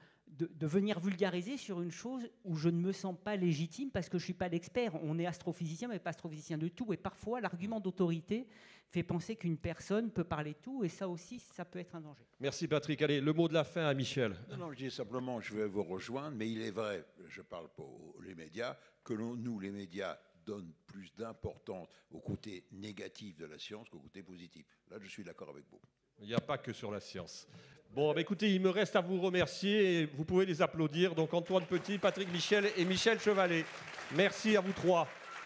venir vulgariser sur une chose où je ne me sens pas légitime parce que je ne suis pas l'expert. On est astrophysicien, mais pas astrophysicien de tout. Et parfois, l'argument d'autorité fait penser qu'une personne peut parler de tout. Et ça aussi, ça peut être un danger. Merci Patrick. Allez, le mot de la fin à Michel. Non, je dis simplement, je vais vous rejoindre, mais il est vrai, je parle pour les médias, que nous, les médias, donnent plus d'importance au côté négatif de la science qu'au côté positif. Là, je suis d'accord avec vous. Il n'y a pas que sur la science. Bon, écoutez, il me reste à vous remercier et vous pouvez les applaudir. Donc Antoine Petit, Patrick Michel et Michel Chevalet. Merci à vous trois.